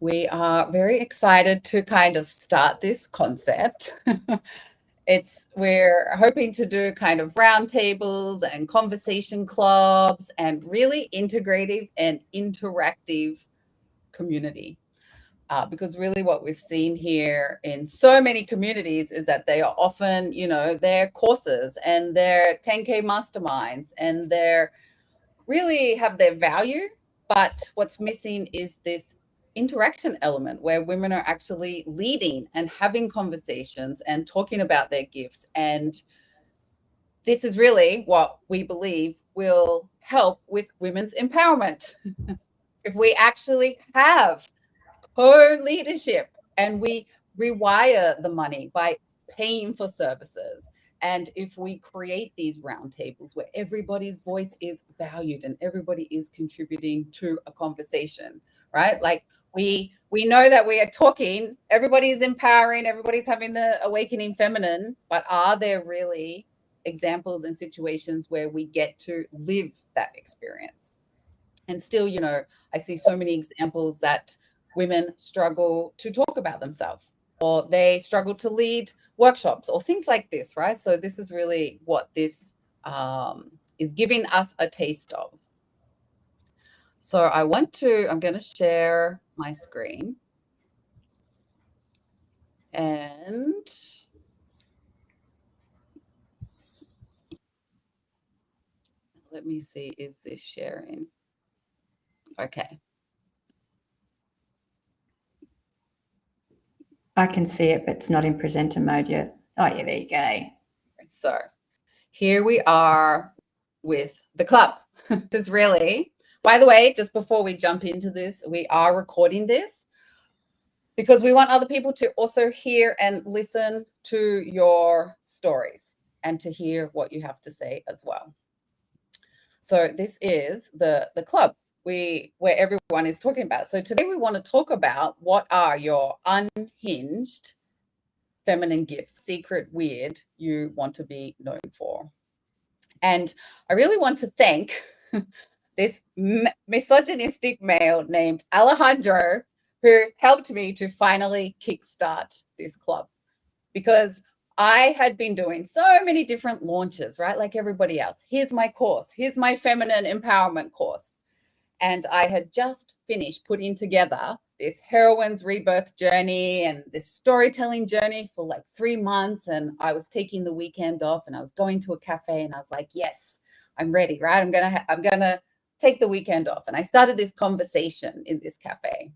We are very excited to kind of start this concept. We're hoping to do kind of roundtables and conversation clubs and really integrative and interactive community. Because really what we've seen here in so many communities is that they are often, their courses and their 10K masterminds, and they're really have their value, but what's missing is this interaction element where women are actually leading and having conversations and talking about their gifts. And this is really what we believe will help with women's empowerment. If we actually have co-leadership and we rewire the money by paying for services, and if we create these roundtables where everybody's voice is valued and everybody is contributing to a conversation, right? Like we know that we are talking, everybody's empowering, everybody's having the awakening feminine, but are there really examples and situations where we get to live that experience? And still, I see so many examples that women struggle to talk about themselves, or they struggle to lead workshops or things like this, right? So this is really what this is giving us a taste of. So I'm going to share my screen. And let me see, is this sharing? Okay. I can see it, but it's not in presenter mode yet. Oh, yeah, there you go. So here we are with the club. This is really, by the way, just before we jump into this, we are recording this because we want other people to also hear and listen to your stories and to hear what you have to say as well. So this is the club where everyone is talking about. So today we want to talk about what are your unhinged feminine gifts, secret, weird, you want to be known for. And I really want to thank this misogynistic male named Alejandro, who helped me to finally kickstart this club, because I had been doing so many different launches, right? Like everybody else. Here's my course. Here's my feminine empowerment course. And I had just finished putting together this heroine's rebirth journey and this storytelling journey for like 3 months. And I was taking the weekend off and I was going to a cafe and I was like, yes, I'm ready, right? I'm going to take the weekend off. And I started this conversation in this cafe.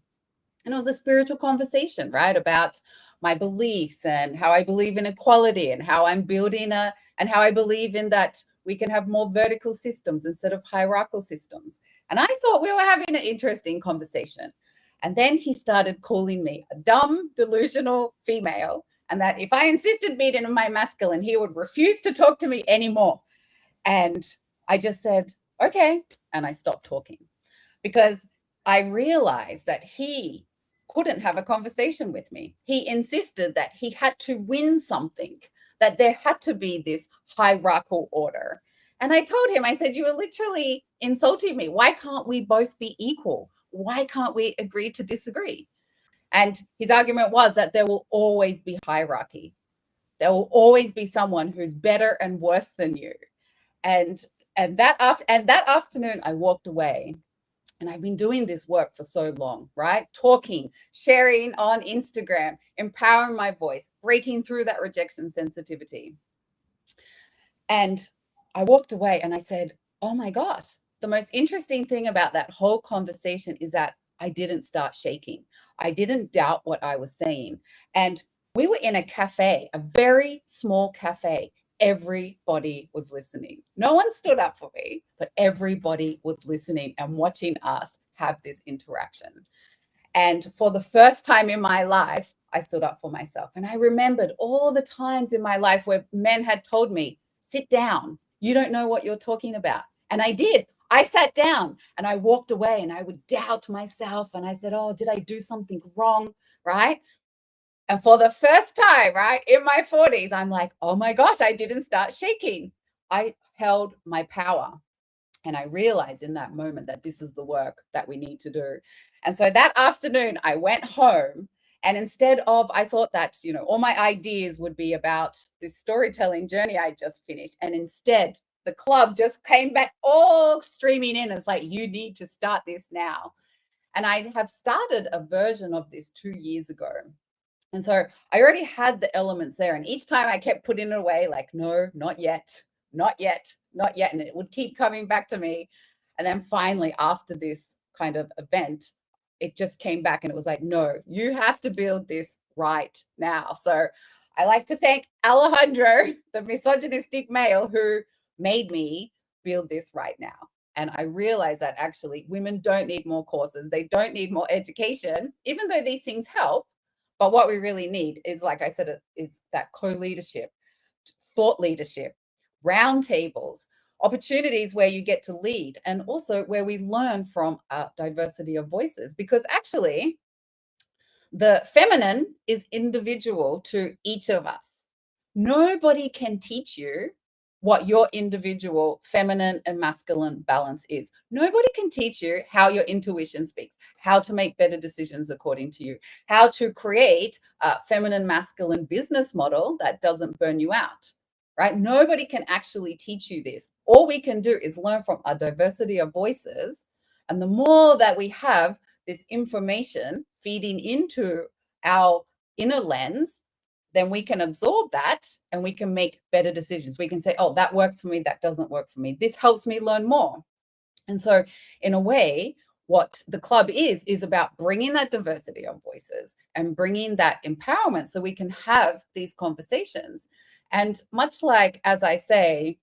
And it was a spiritual conversation, right? About my beliefs and how I believe in equality and how I'm building and how I believe in that we can have more vertical systems instead of hierarchical systems. And I thought we were having an interesting conversation. And then he started calling me a dumb, delusional female, and that if I insisted being in my masculine, he would refuse to talk to me anymore. And I just said, okay. And I stopped talking because I realized that he couldn't have a conversation with me. He insisted that he had to win something, that there had to be this hierarchical order. And I told him, I said, you are literally insulting me. Why can't we both be equal? Why can't we agree to disagree? And his argument was that there will always be hierarchy. There will always be someone who's better and worse than you. And that afternoon, I walked away. And I've been doing this work for so long, right? Talking, sharing on Instagram, empowering my voice, breaking through that rejection sensitivity. And I walked away and I said, oh my gosh, the most interesting thing about that whole conversation is that I didn't start shaking. I didn't doubt what I was saying. And we were in a cafe, a very small cafe. Everybody was listening. No one stood up for me, but everybody was listening and watching us have this interaction. And for the first time in my life, I stood up for myself. And I remembered all the times in my life where men had told me, sit down. You don't know what you're talking about. And I did. I sat down and I walked away and I would doubt myself. And I said, oh, did I do something wrong? Right? And for the first time, right, in my 40s, I'm like, oh my gosh, I didn't start shaking. I held my power. And I realized in that moment that this is the work that we need to do. And so that afternoon, I went home. And instead of, I thought that, all my ideas would be about this storytelling journey I just finished. And instead, the club just came back all streaming in. It's like, you need to start this now. And I have started a version of this 2 years ago. And so I already had the elements there. And each time I kept putting it away, like, no, not yet, not yet, not yet. And it would keep coming back to me. And then finally, after this kind of event, it just came back and it was like, no, you have to build this right now. So I like to thank Alejandro, the misogynistic male, who made me build this right now. And I realized that actually women don't need more courses. They don't need more education, even though these things help. But what we really need is, like I said, is that co-leadership, thought leadership, roundtables, opportunities where you get to lead, and also where we learn from a diversity of voices. Because actually, the feminine is individual to each of us. Nobody can teach you what your individual feminine and masculine balance is. Nobody can teach you how your intuition speaks, how to make better decisions according to you, how to create a feminine masculine business model that doesn't burn you out, right? Nobody can actually teach you this. All we can do is learn from a diversity of voices. And the more that we have this information feeding into our inner lens, then we can absorb that and we can make better decisions. We can say, oh, that works for me, that doesn't work for me. This helps me learn more. And so in a way, what the club is about bringing that diversity of voices and bringing that empowerment so we can have these conversations. And much like, as I say,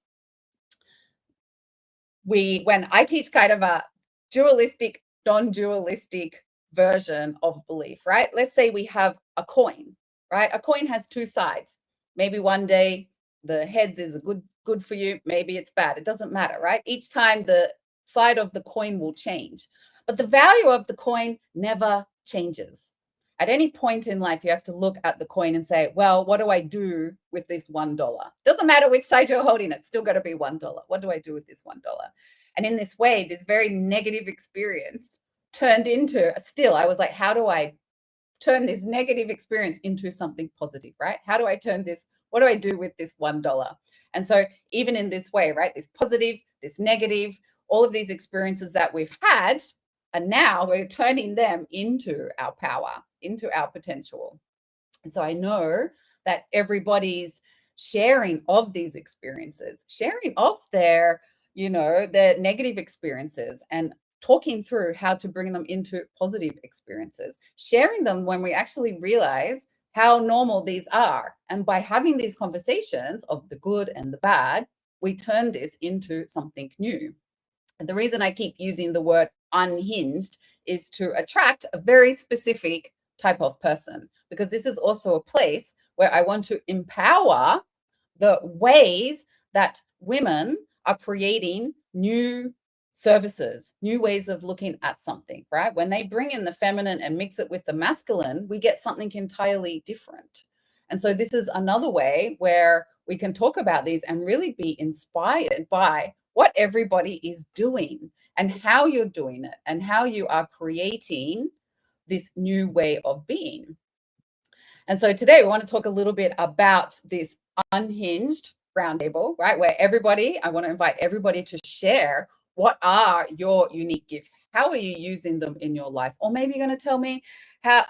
when I teach kind of a dualistic, non-dualistic version of belief, right? Let's say we have a coin, right? A coin has two sides. Maybe one day the heads is a good for you, maybe it's bad. It doesn't matter, right? Each time the side of the coin will change, but the value of the coin never changes. At any point in life, you have to look at the coin and say, well, what do I do with this $1? Doesn't matter which side you're holding, it's still got to be $1. What do I do with this $1? And in this way, this very negative experience turned into I was like, how do I turn this negative experience into something positive, right? How do I turn this? What do I do with this $1? And so even in this way, right, this positive, this negative, all of these experiences that we've had, and now we're turning them into our power, into our potential. And so I know that everybody's sharing of these experiences, sharing of their, their negative experiences, and talking through how to bring them into positive experiences, sharing them when we actually realize how normal these are. And by having these conversations of the good and the bad, we turn this into something new. And the reason I keep using the word unhinged is to attract a very specific type of person, because this is also a place where I want to empower the ways that women are creating new services, new ways of looking at something, right? When they bring in the feminine and mix it with the masculine, we get something entirely different. And so this is another way where we can talk about these and really be inspired by what everybody is doing and how you're doing it and how you are creating this new way of being. And so today we want to talk a little bit about this unhinged roundtable, right? Where I want to invite everybody to share what are your unique gifts? How are you using them in your life? Or maybe you're going to tell me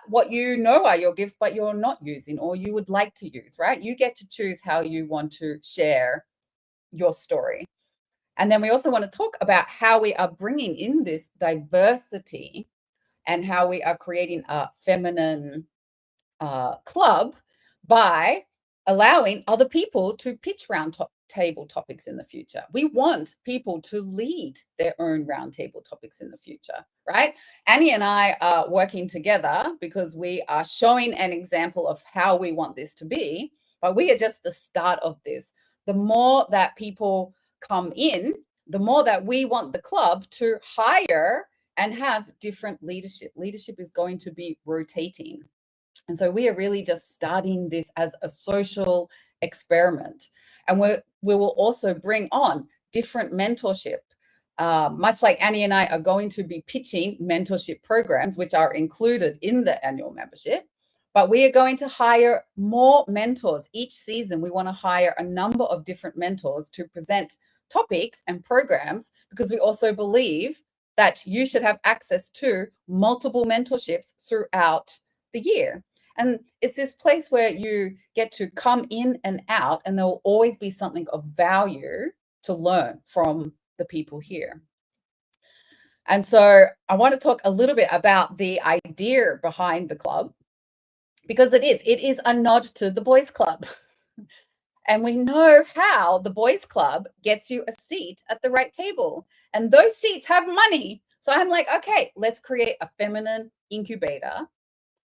what are your gifts, but you're not using or you would like to use, right? You get to choose how you want to share your story. And then we also want to talk about how we are bringing in this diversity and how we are creating a feminine club by allowing other people to pitch roundtable topics in the future. We want people to lead their own roundtable topics in the future, right? Annie and I are working together because we are showing an example of how we want this to be, but we are just the start of this. The more that people come in, the more that we want the club to hire and have different leadership. Leadership is going to be rotating. And so we are really just starting this as a social experiment. And we will also bring on different mentorship much like Annie and I are going to be pitching mentorship programs, which are included in the annual membership, but we are going to hire more mentors each season. We want to hire a number of different mentors to present topics and programs, because we also believe that you should have access to multiple mentorships throughout the year. And it's this place where you get to come in and out, and there will always be something of value to learn from the people here. And so I want to talk a little bit about the idea behind the club, because it is a nod to the boys club. And we know how the boys club gets you a seat at the right table, and those seats have money. So I'm like, okay, let's create a feminine incubator,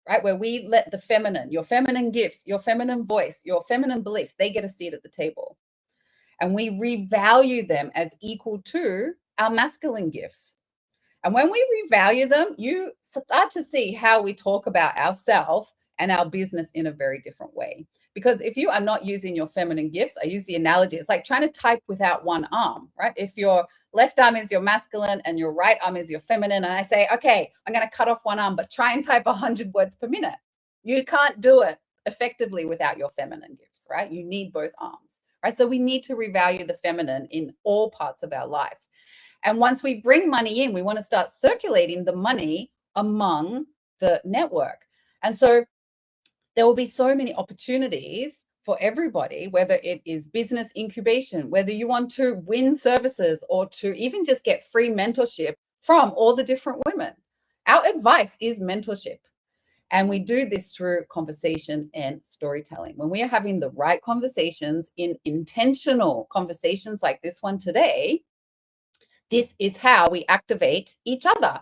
right? Where we let the feminine, your feminine gifts, your feminine voice, your feminine beliefs, they get a seat at the table. And we revalue them as equal to our masculine gifts. And when we revalue them, you start to see how we talk about ourselves and our business in a very different way. Because if you are not using your feminine gifts, I use the analogy, it's like trying to type without one arm, right? If your left arm is your masculine and your right arm is your feminine, and I say, okay, I'm going to cut off one arm, but try and type 100 words per minute. You can't do it effectively without your feminine gifts, right? You need both arms, right? So we need to revalue the feminine in all parts of our life. And once we bring money in, we want to start circulating the money among the network. And so there will be so many opportunities for everybody, whether it is business incubation, whether you want to win services or to even just get free mentorship from all the different women. Our advice is mentorship. And we do this through conversation and storytelling. When we are having the right conversations in intentional conversations like this one today, this is how we activate each other.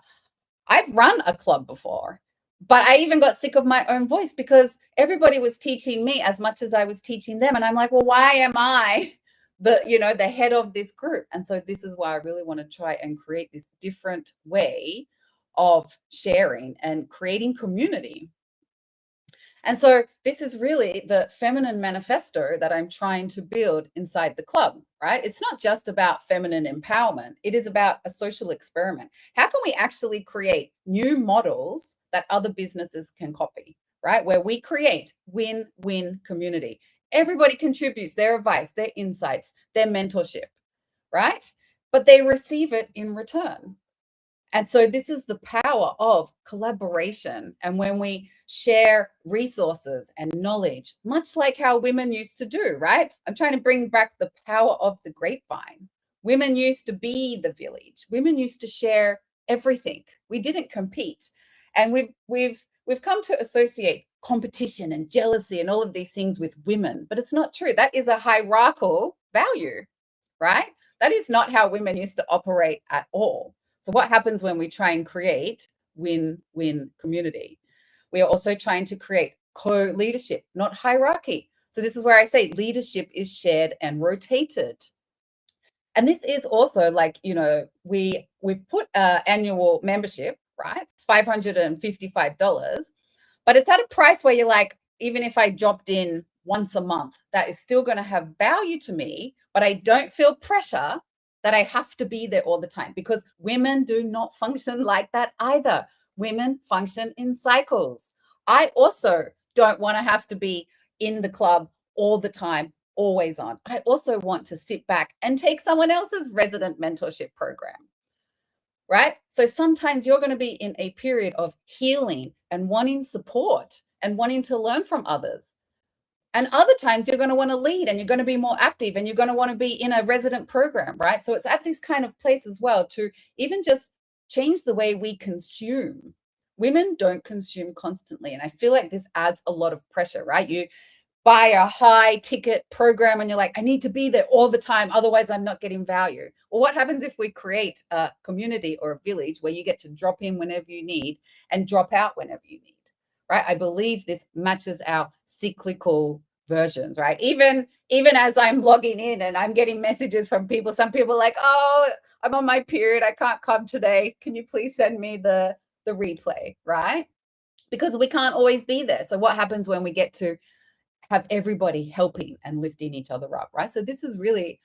I've run a club before, but I even got sick of my own voice because everybody was teaching me as much as I was teaching them. And I'm like, well, why am I the head of this group? And so this is why I really want to try and create this different way of sharing and creating community. And so this is really the feminine manifesto that I'm trying to build inside the club, right? It's not just about feminine empowerment. It is about a social experiment. How can we actually create new models that other businesses can copy, right? Where we create win-win community. Everybody contributes their advice, their insights, their mentorship, right? But they receive it in return. And so this is the power of collaboration. And when we share resources and knowledge, much like how women used to do, right? I'm trying to bring back the power of the grapevine. Women used to be the village. Women used to share everything. We didn't compete. And we've come to associate competition and jealousy and all of these things with women, but it's not true. That is a hierarchical value, right? That is not how women used to operate at all. So what happens when we try and create win-win community? We are also trying to create co-leadership, not hierarchy. So this is where I say leadership is shared and rotated. And this is also like, we've put an annual membership, right? It's $555, but it's at a price where you're like, even if I dropped in once a month, that is still going to have value to me, but I don't feel pressure that I have to be there all the time, because women do not function like that either. Women function in cycles. I also don't want to have to be in the club all the time, always on. I also want to sit back and take someone else's resident mentorship program, right? So sometimes you're going to be in a period of healing and wanting support and wanting to learn from others. And other times you're going to want to lead and you're going to be more active and you're going to want to be in a resident program, right? So it's at this kind of place as well to even just change the way we consume. Women don't consume constantly. And I feel like this adds a lot of pressure, right? You buy a high ticket program and you're like, I need to be there all the time. Otherwise, I'm not getting value. Well, what happens if we create a community or a village where you get to drop in whenever you need and drop out whenever you need? Right? I believe this matches our cyclical versions, right? Even as I'm logging in and I'm getting messages from people, some people are like, oh, I'm on my period, I can't come today. Can you please send me the replay, right? Because we can't always be there. So what happens when we get to have everybody helping and lifting each other up, right? So this is really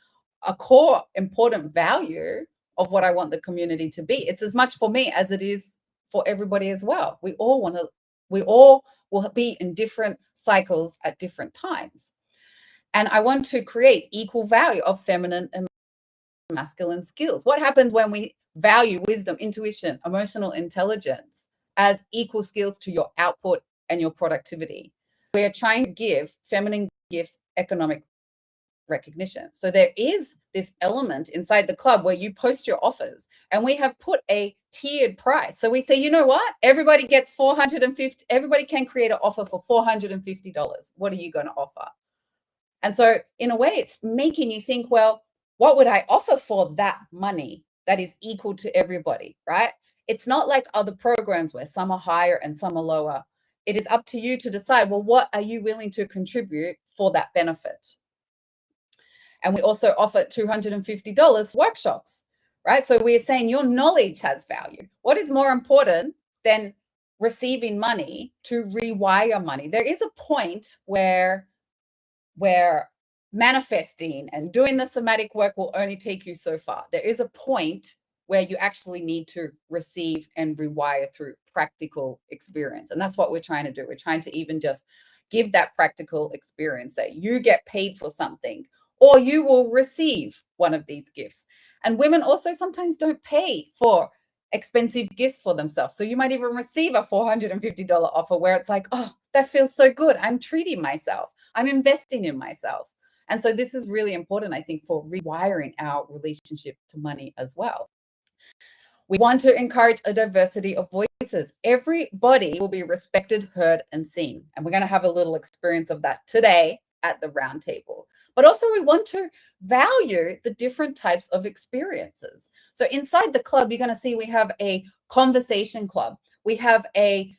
a core important value of what I want the community to be. It's as much for me as it is for everybody as well. We all will be in different cycles at different times. And I want to create equal value of feminine and masculine skills. What happens when we value wisdom, intuition, emotional intelligence as equal skills to your output and your productivity? We are trying to give feminine gifts economic recognition. So there is this element inside the club where you post your offers, and we have put a tiered price. So we say, you know what? Everybody gets 450. Everybody can create an offer for $450. What are you going to offer? And so in a way, it's making you think, well, what would I offer for that money that is equal to everybody, right? It's not like other programs where some are higher and some are lower. It is up to you to decide, well, what are you willing to contribute for that benefit? And we also offer $250 workshops, right? So we're saying your knowledge has value. What is more important than receiving money to rewire money? There is a point where manifesting and doing the somatic work will only take you so far. There is a point where you actually need to receive and rewire through practical experience. And that's what we're trying to do. We're trying to even just give that practical experience that you get paid for something, or you will receive one of these gifts. And women also sometimes don't pay for expensive gifts for themselves. So you might even receive a $450 offer where it's like, oh, that feels so good. I'm treating myself. I'm investing in myself. And so this is really important, I think, for rewiring our relationship to money as well. We want to encourage a diversity of voices. Everybody will be respected, heard, and seen. And we're going to have a little experience of that today at the roundtable. But also we want to value the different types of experiences. So inside the club, you're going to see we have a conversation club. We have a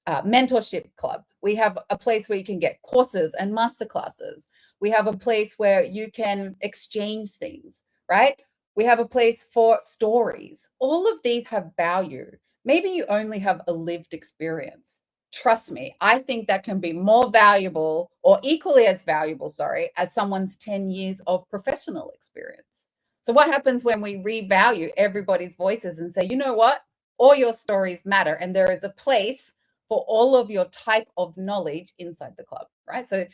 mentorship club. We have a place where you can get courses and masterclasses. We have a place where you can exchange things, right? We have a place for stories. All of these have value. Maybe you only have a lived experience. Trust me, I think that can be more valuable, or equally as valuable, as someone's 10 years of professional experience. So what happens when we revalue everybody's voices and say, you know what? All your stories matter, and there is a place for all of your type of knowledge inside the club, right? So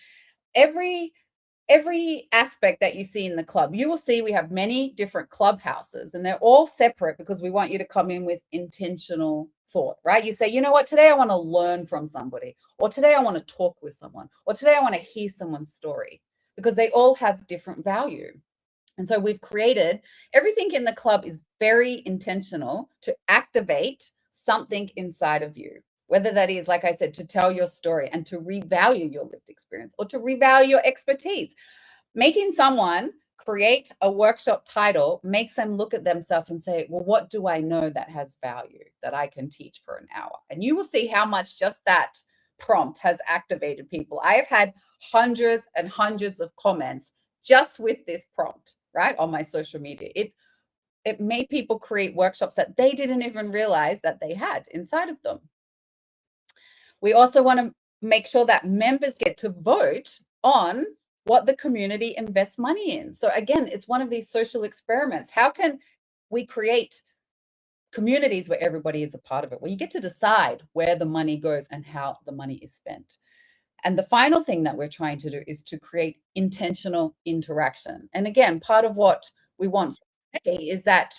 every aspect that you see in the club, you will see we have many different clubhouses, and they're all separate because we want you to come in with intentional thought, right? You say, you know what, today I want to learn from somebody, or today I want to talk with someone, or today I want to hear someone's story, because they all have different value. And so we've created, everything in the club is very intentional to activate something inside of you. Whether that is, like I said, to tell your story and to revalue your lived experience, or to revalue your expertise. Making someone create a workshop title makes them look at themselves and say, well, what do I know that has value that I can teach for an hour? And you will see how much just that prompt has activated people. I have had hundreds and hundreds of comments just with this prompt, right, on my social media. It made people create workshops that they didn't even realize that they had inside of them. We also want to make sure that members get to vote on what the community invests money in. So again, it's one of these social experiments. How can we create communities where everybody is a part of it? Well, you get to decide where the money goes and how the money is spent. And the final thing that we're trying to do is to create intentional interaction. And again, part of what we want today is that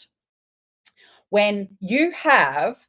when you have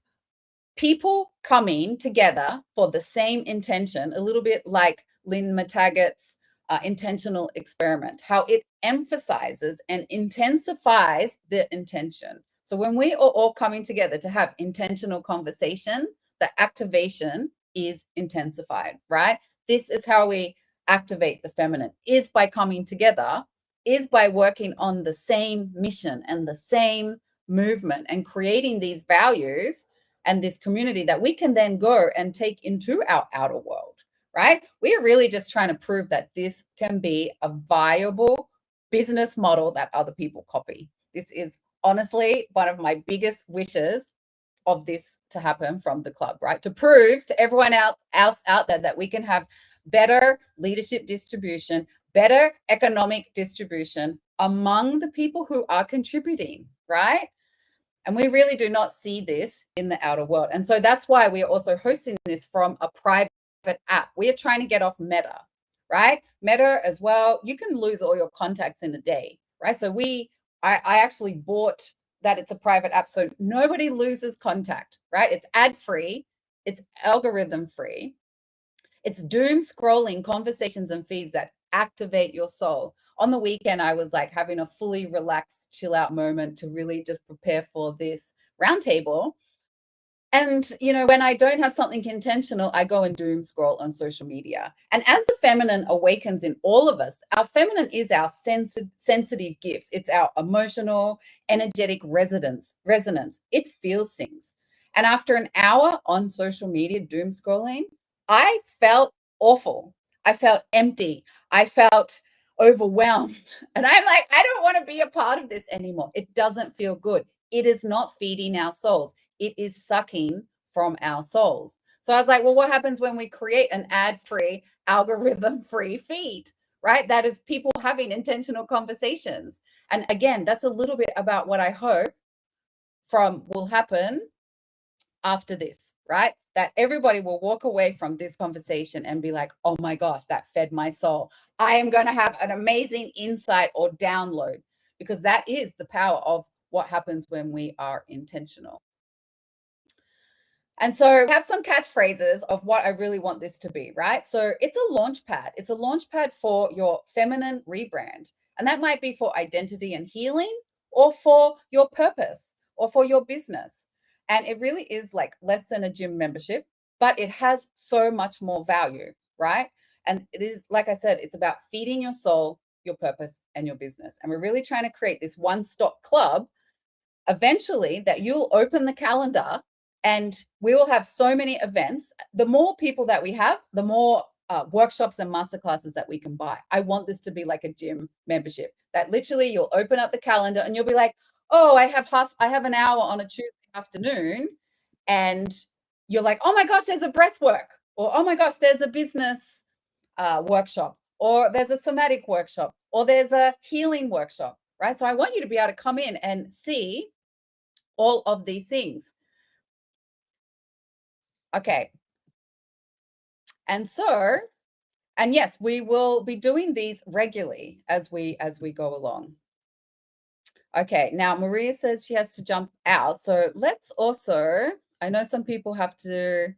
people coming together for the same intention, a little bit like Lynn McTaggart's intentional experiment, how it emphasizes and intensifies the intention. So when we are all coming together to have intentional conversation, the activation is intensified, right? This is how we activate the feminine, is by coming together, is by working on the same mission and the same movement and creating these values and this community that we can then go and take into our outer world, right? We are really just trying to prove that this can be a viable business model that other people copy. This is honestly one of my biggest wishes of this to happen from the club, right? To prove to everyone else out there that we can have better leadership distribution, better economic distribution among the people who are contributing, right? And we really do not see this in the outer world. And so that's why we are also hosting this from a private app. We are trying to get off Meta, right? Meta as well, you can lose all your contacts in a day, right? So I actually bought that it's a private app, so nobody loses contact, right? It's ad-free, it's algorithm-free, it's doom scrolling conversations and feeds that activate your soul. On the weekend, I was like having a fully relaxed, chill out moment to really just prepare for this roundtable. And, when I don't have something intentional, I go and doom scroll on social media. And as the feminine awakens in all of us, our feminine is our sensitive gifts. It's our emotional, energetic resonance. It feels things. And after an hour on social media doom scrolling, I felt awful. I felt empty. I felt overwhelmed. And I'm like, I don't want to be a part of this anymore. It doesn't feel good. It is not feeding our souls. It is sucking from our souls. So I was like, well, what happens when we create an ad-free, algorithm-free feed, right? That is people having intentional conversations. And again, that's a little bit about what I hope will happen after this, right? That everybody will walk away from this conversation and be like, oh my gosh, that fed my soul. I am going to have an amazing insight or download, because that is the power of what happens when we are intentional. And so we have some catchphrases of what I really want this to be, right? So it's a launch pad. It's a launch pad for your feminine rebrand. And that might be for identity and healing, or for your purpose, or for your business. And it really is like less than a gym membership, but it has so much more value, right? And it is, like I said, it's about feeding your soul, your purpose, and your business. And we're really trying to create this one-stop club eventually that you'll open the calendar and we will have so many events. The more people that we have, the more workshops and masterclasses that we can buy. I want this to be like a gym membership, that literally you'll open up the calendar and you'll be like, oh, I have an hour on a Tuesday afternoon. And you're like, oh my gosh, there's a breath work, or oh my gosh, there's a business workshop, or there's a somatic workshop, or there's a healing workshop, right? So I want you to be able to come in and see all of these things. Okay. And yes, we will be doing these regularly as we go along. Okay, now Maria says she has to jump out. So let's also, I know some people have to,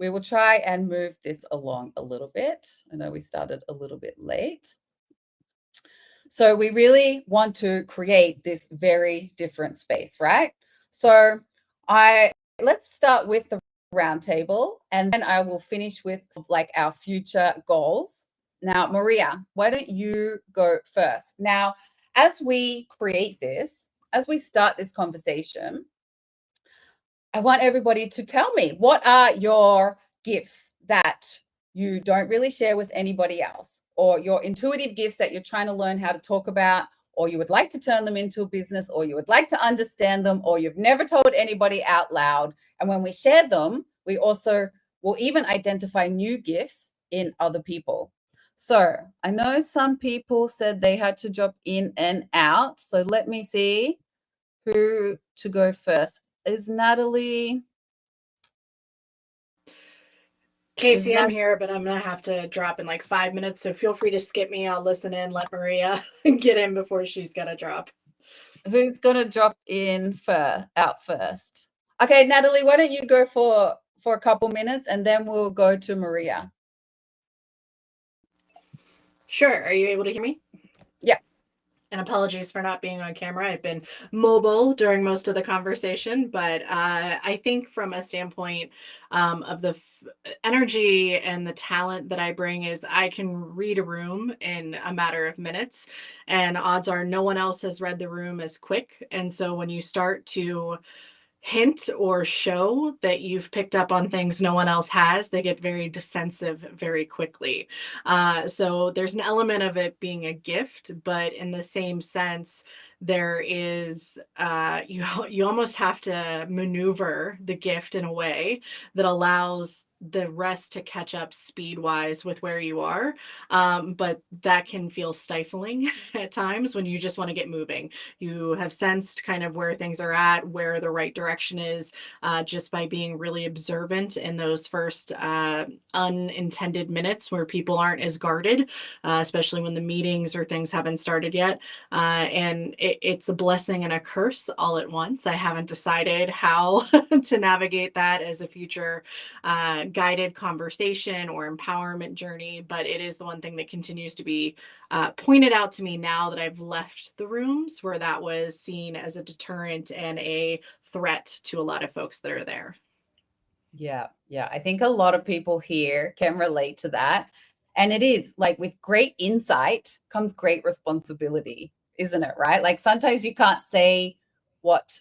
we will try and move this along a little bit. I know we started a little bit late. So we really want to create this very different space, right? So let's start with the roundtable, and then I will finish with like our future goals. Now, Maria, why don't you go first? Now, as we create this, as we start this conversation, I want everybody to tell me, what are your gifts that you don't really share with anybody else, or your intuitive gifts that you're trying to learn how to talk about, or you would like to turn them into a business, or you would like to understand them, or you've never told anybody out loud. And when we share them, we also will even identify new gifts in other people. So I know some people said they had to drop in and out. So let me see who to go first. Is Natalie? Casey, I'm here, but I'm going to have to drop in like 5 minutes. So feel free to skip me. I'll listen in, let Maria get in before she's got to drop. Who's going to drop in out first? Okay, Natalie, why don't you go for a couple minutes and then we'll go to Maria. Sure. Are you able to hear me? Yeah. And apologies for not being on camera. I've been mobile during most of the conversation, but I think from a standpoint of the energy and the talent that I bring is I can read a room in a matter of minutes, and odds are no one else has read the room as quick. And so when you start to hint or show that you've picked up on things no one else has, they get very defensive very quickly. So there's an element of it being a gift, but in the same sense, there is you almost have to maneuver the gift in a way that allows the rest to catch up speed wise with where you are. But that can feel stifling at times when you just want to get moving. You have sensed kind of where things are at, where the right direction is, just by being really observant in those first unintended minutes where people aren't as guarded, especially when the meetings or things haven't started yet. And it's a blessing and a curse all at once. I haven't decided how to navigate that as a future guided conversation or empowerment journey, but it is the one thing that continues to be pointed out to me now that I've left the rooms where that was seen as a deterrent and a threat to a lot of folks that are there. Yeah, yeah. I think a lot of people here can relate to that. And it is like with great insight comes great responsibility, isn't it? Right? Like sometimes you can't say what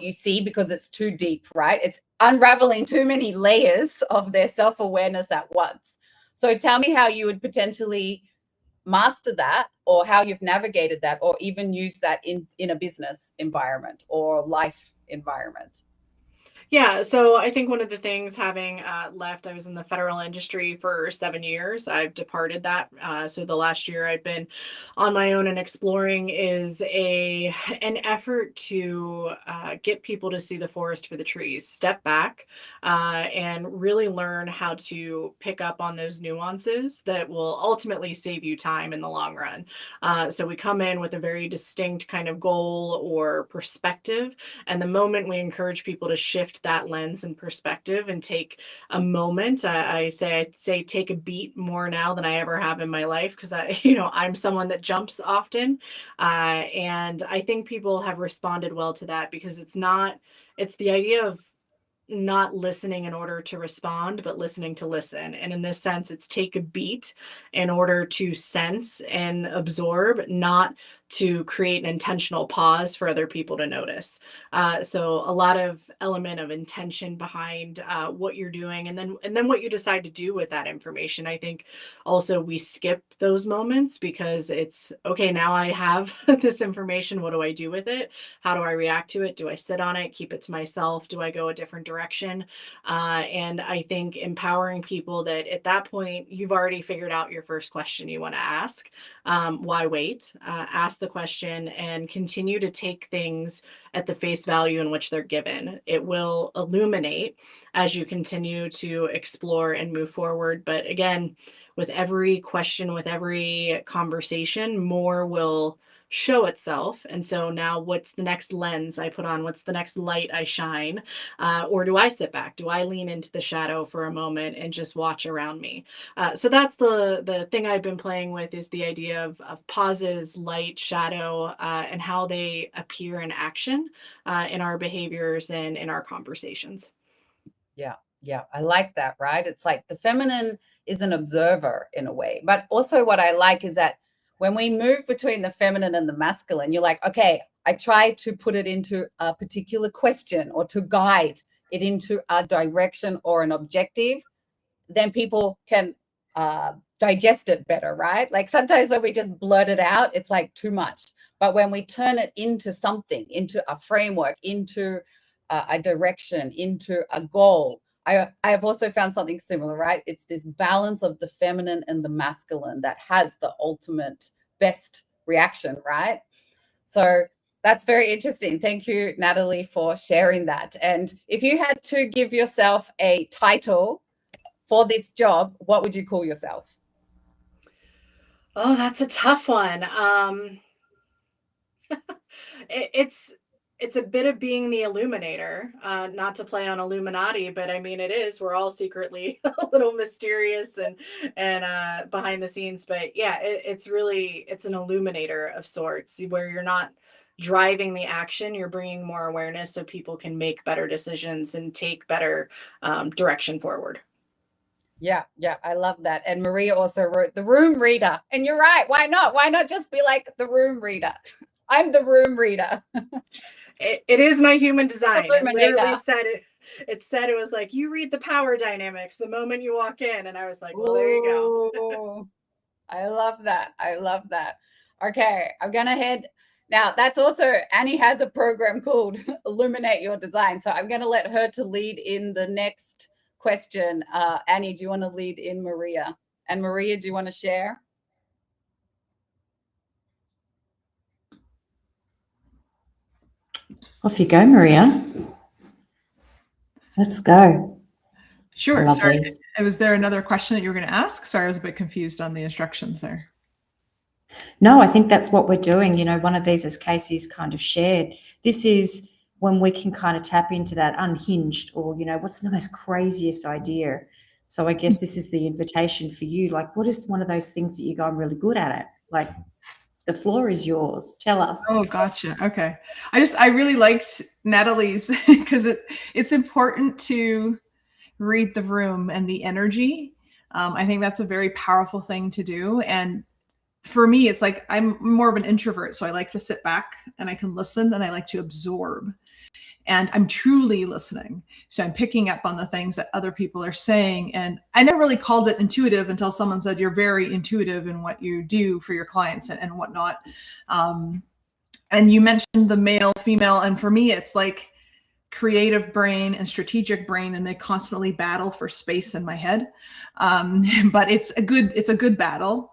you see because it's too deep, right? It's unraveling too many layers of their self-awareness at once. So tell me how you would potentially master that, or how you've navigated that, or even use that in a business environment or life environment. Yeah, so I think one of the things having left, I was in the federal industry for 7 years. I've departed that. So the last year I've been on my own and exploring is an effort to get people to see the forest for the trees, step back, and really learn how to pick up on those nuances that will ultimately save you time in the long run. So we come in with a very distinct kind of goal or perspective, and the moment we encourage people to shift that lens and perspective and take a moment, I say take a beat more now than I ever have in my life, because I'm someone that jumps often, and I think people have responded well to that, because it's the idea of not listening in order to respond, but listening to listen. And in this sense, it's take a beat in order to sense and absorb, not to create an intentional pause for other people to notice. So a lot of element of intention behind what you're doing, and then what you decide to do with that information. I think also we skip those moments because it's okay. Now I have this information. What do I do with it? How do I react to it? Do I sit on it, keep it to myself? Do I go a different direction? And I think empowering people that at that point, you've already figured out your first question you want to ask. Why wait? Ask the question and continue to take things at the face value in which they're given. It will illuminate as you continue to explore and move forward. But again, with every question, with every conversation, more will show itself. And so now what's the next lens I put on? What's the next light I shine? Or do I sit back? Do I lean into the shadow for a moment and just watch around me? So that's the thing I've been playing with, is the idea of pauses, light, shadow, and how they appear in action in our behaviors and in our conversations. Yeah, yeah, I like that, right? It's like the feminine is an observer in a way. But also what I like is that when we move between the feminine and the masculine, you're like, okay, I try to put it into a particular question or to guide it into a direction or an objective, then people can digest it better, right? Like sometimes when we just blurt it out, it's like too much. But when we turn it into something, into a framework, into a direction, into a goal, I have also found something similar, right? It's this balance of the feminine and the masculine that has the ultimate best reaction, right? So that's very interesting. Thank you, Natalie, for sharing that. And if you had to give yourself a title for this job, what would you call yourself? Oh, that's a tough one. It's a bit of being the illuminator, not to play on Illuminati, but I mean it is. We're all secretly a little mysterious and behind the scenes, but yeah, it's an illuminator of sorts, where you're not driving the action, you're bringing more awareness so people can make better decisions and take better direction forward. Yeah, yeah, I love that. And Maria also wrote the room reader. And you're right. Why not? Why not just be like the room reader? I'm the room reader. It is my human design. It literally Illuminator. said it. It said it was like, you read the power dynamics the moment you walk in. And I was like, well, there you go. Ooh, I love that. I love that. Okay, I'm gonna head now. That's also Annie has a program called Illuminate Your Design. So I'm gonna let her to lead in the next question. Annie, do you want to lead in Maria? And Maria, do you want to share? Off you go, Maria. Let's go. Sure. Sorry. Was there another question that you were going to ask? Sorry, I was a bit confused on the instructions there. No, I think that's what we're doing. You know, one of these, as Casey's kind of shared, this is when we can kind of tap into that unhinged, or, you know, what's the most craziest idea? So I guess this is the invitation for you. Like, what is one of those things that you go, I'm really good at it? Like, the floor is yours. Tell us. Oh, gotcha. Okay. I really liked Natalie's because it's important to read the room and the energy. I think that's a very powerful thing to do. And for me, it's like, I'm more of an introvert. So I like to sit back and I can listen and I like to absorb. And I'm truly listening. So I'm picking up on the things that other people are saying. And I never really called it intuitive until someone said, you're very intuitive in what you do for your clients and whatnot. And you mentioned the male, female. And for me, it's like creative brain and strategic brain, and they constantly battle for space in my head. But it's a good battle.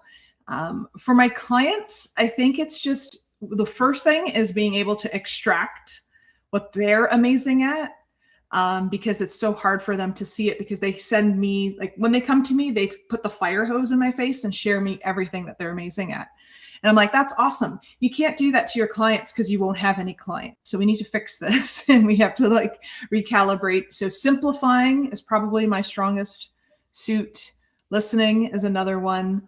For my clients, I think it's just the first thing is being able to extract what they're amazing at, because it's so hard for them to see it, because they send me, like, when they come to me, they put the fire hose in my face and share me everything that they're amazing at. And I'm like, that's awesome. You can't do that to your clients because you won't have any clients. So we need to fix this and we have to like recalibrate. So simplifying is probably my strongest suit. Listening is another one.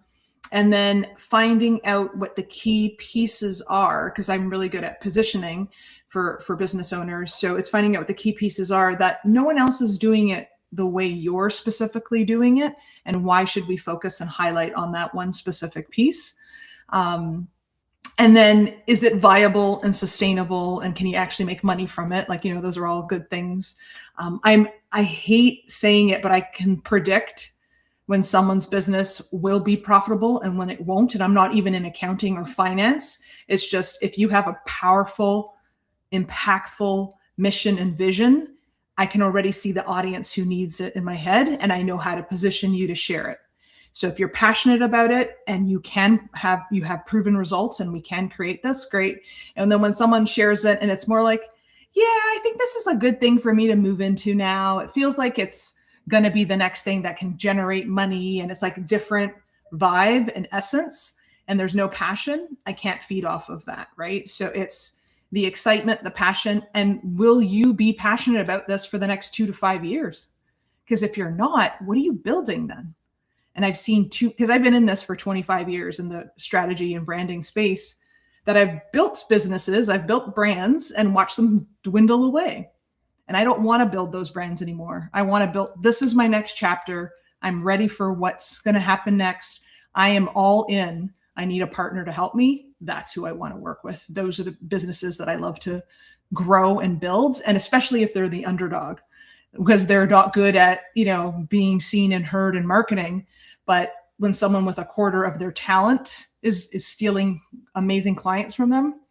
And then finding out what the key pieces are, because I'm really good at positioning for business owners. So it's finding out what the key pieces are that no one else is doing it the way you're specifically doing it. And why should we focus and highlight on that one specific piece? And then, is it viable and sustainable? And can you actually make money from it? Like, you know, those are all good things. I hate saying it, but I can predict when someone's business will be profitable and when it won't. And I'm not even in accounting or finance. It's just, if you have a powerful, impactful mission and vision, I can already see the audience who needs it in my head, and I know how to position you to share it. So if you're passionate about it and you have proven results and we can create this, great. And then when someone shares it and it's more like, yeah, I think this is a good thing for me to move into now. It feels like it's going to be the next thing that can generate money. And it's like a different vibe and essence, and there's no passion. I can't feed off of that, right? So it's the excitement, the passion, and will you be passionate about this for the next 2 to 5 years? Because if you're not, what are you building then? And I've seen because I've been in this for 25 years in the strategy and branding space, that I've built businesses, I've built brands and watched them dwindle away. And I don't want to build those brands anymore. I want to build, this is my next chapter. I'm ready for what's going to happen next. I am all in. I need a partner to help me. That's who I want to work with. Those are the businesses that I love to grow and build. And especially if they're the underdog, because they're not good at, you know, being seen and heard and marketing. But when someone with a quarter of their talent is stealing amazing clients from them,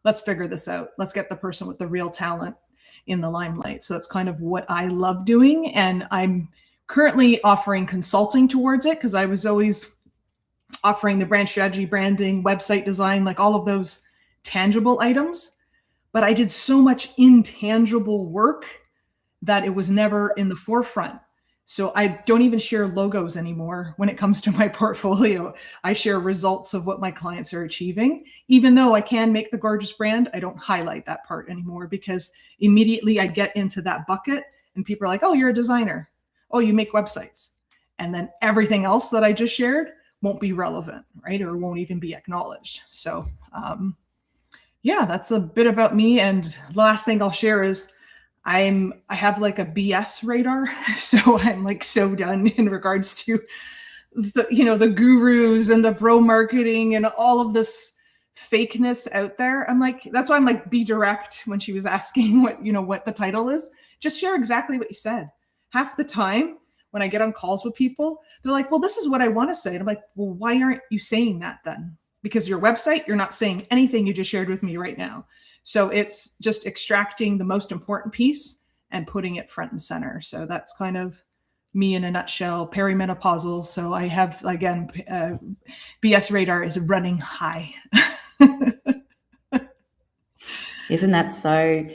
let's figure this out. Let's get the person with the real talent in the limelight. So that's kind of what I love doing. And I'm currently offering consulting towards it, because I was always offering the brand strategy, branding, website design, like all of those tangible items. But I did so much intangible work that it was never in the forefront. So I don't even share logos anymore when it comes to my portfolio. I share results of what my clients are achieving. Even though I can make the gorgeous brand, I don't highlight that part anymore, because immediately I get into that bucket and people are like, oh, you're a designer. Oh, you make websites. And then everything else that I just shared won't be relevant, right? Or won't even be acknowledged. So yeah, that's a bit about me. And the last thing I'll share is I have like a BS radar. So I'm like so done in regards to the, you know, the gurus and the bro marketing and all of this fakeness out there. I'm like, that's why I'm like, be direct when she was asking what, you know, what the title is. Just share exactly what you said. Half the time when I get on calls with people, they're like, well, this is what I want to say. And I'm like, well, why aren't you saying that then? Because your website, you're not saying anything you just shared with me right now. So it's just extracting the most important piece and putting it front and center. So that's kind of me in a nutshell, perimenopausal. So I have, again, BS radar is running high. Isn't that so,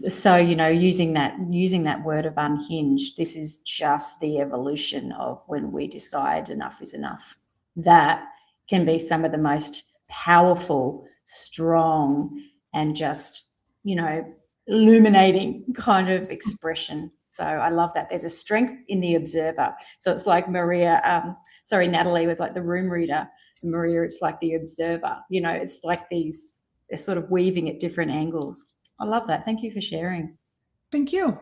using that word of unhinged, this is just the evolution of when we decide enough is enough. That can be some of the most powerful, strong, and just, illuminating kind of expression. So I love that. There's a strength in the observer. So it's like Natalie was like the room reader. Maria, it's like the observer. It's like they're sort of weaving at different angles. I love that. Thank you for sharing. Thank you.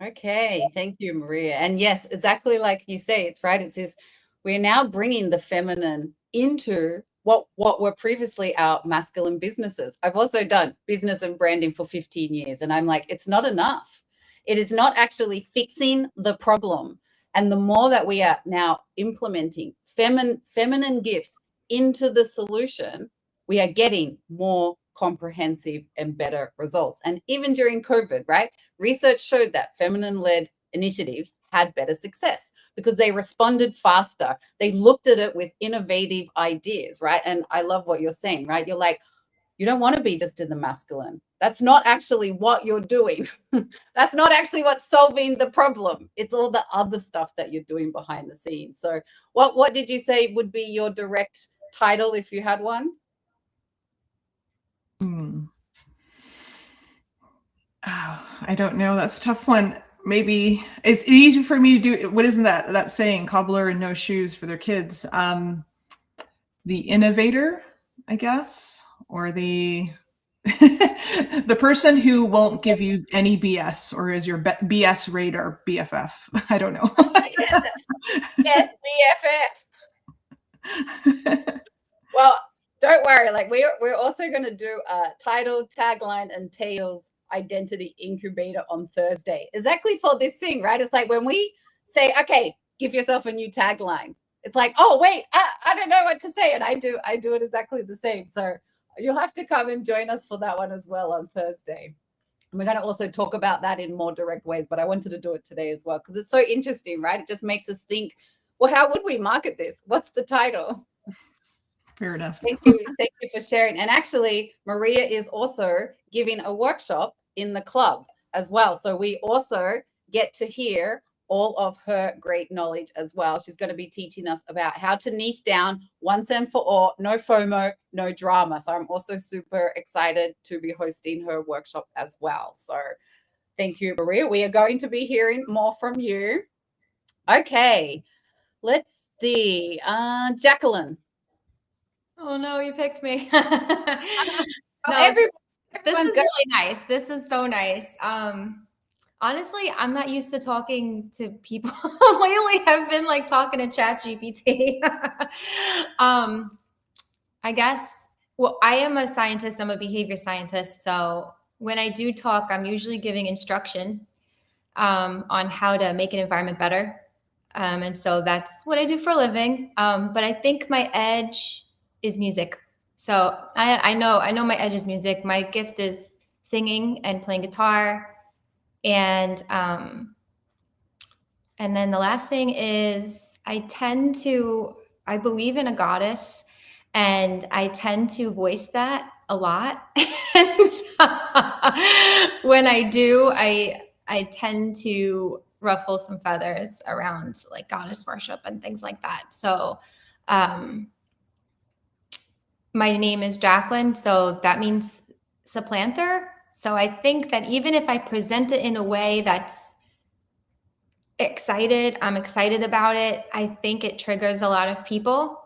Okay, thank you, Maria. And yes, exactly like you say, it's right. It says we're now bringing the feminine into what were previously our masculine businesses. I've also done business and branding for 15 years, and I'm like, it's not enough. It is not actually fixing the problem. And the more that we are now implementing feminine gifts into the solution, we are getting more comprehensive and better results. And even during COVID, right? Research showed that feminine-led initiatives had better success because they responded faster. They looked at it with innovative ideas, right? And I love what you're saying, right? You're like, you don't want to be just in the masculine. That's not actually what you're doing. That's not actually what's solving the problem. It's all the other stuff that you're doing behind the scenes. So what did you say would be your direct title if you had one? Oh, I don't know. That's a tough one. Maybe it's easy for me to do. What isn't that saying? Cobbler and no shoes for their kids. The innovator, I guess, or the the person who won't give you any BS or is your BS radar BFF. I don't know. Yes, BFF. Well, don't worry. Like we're also going to do a title, tagline, and Tails identity incubator on Thursday, exactly for this thing, right? It's like when we say, okay, give yourself a new tagline. It's like, oh wait, I don't know what to say, and I do it exactly the same. So you'll have to come and join us for that one as well on Thursday. And we're going to also talk about that in more direct ways, but I wanted to do it today as well because it's so interesting, right? It just makes us think, well, how would we market this? What's the title? Fair enough. Thank you for sharing. And actually, Maria is also giving a workshop in the club as well. So we also get to hear all of her great knowledge as well. She's going to be teaching us about how to niche down once and for all, no FOMO, no drama. So I'm also super excited to be hosting her workshop as well. So thank you, Maria. We are going to be hearing more from you. Okay, let's see. Jacqueline. Oh no, you picked me. No, this is really nice. This is so nice. Honestly, I'm not used to talking to people lately. I've been like talking to ChatGPT. I guess, well, I am a scientist. I'm a behavior scientist. So when I do talk, I'm usually giving instruction on how to make an environment better. And so that's what I do for a living. But I think my edge is music. So I know my edge is music. My gift is singing and playing guitar. And then the last thing is I believe in a goddess, and I tend to voice that a lot. And when I do, I tend to ruffle some feathers around like goddess worship and things like that. So my name is Jacqueline, so that means supplanter. So I think that even if I present it in a way that's I'm excited about it, I think it triggers a lot of people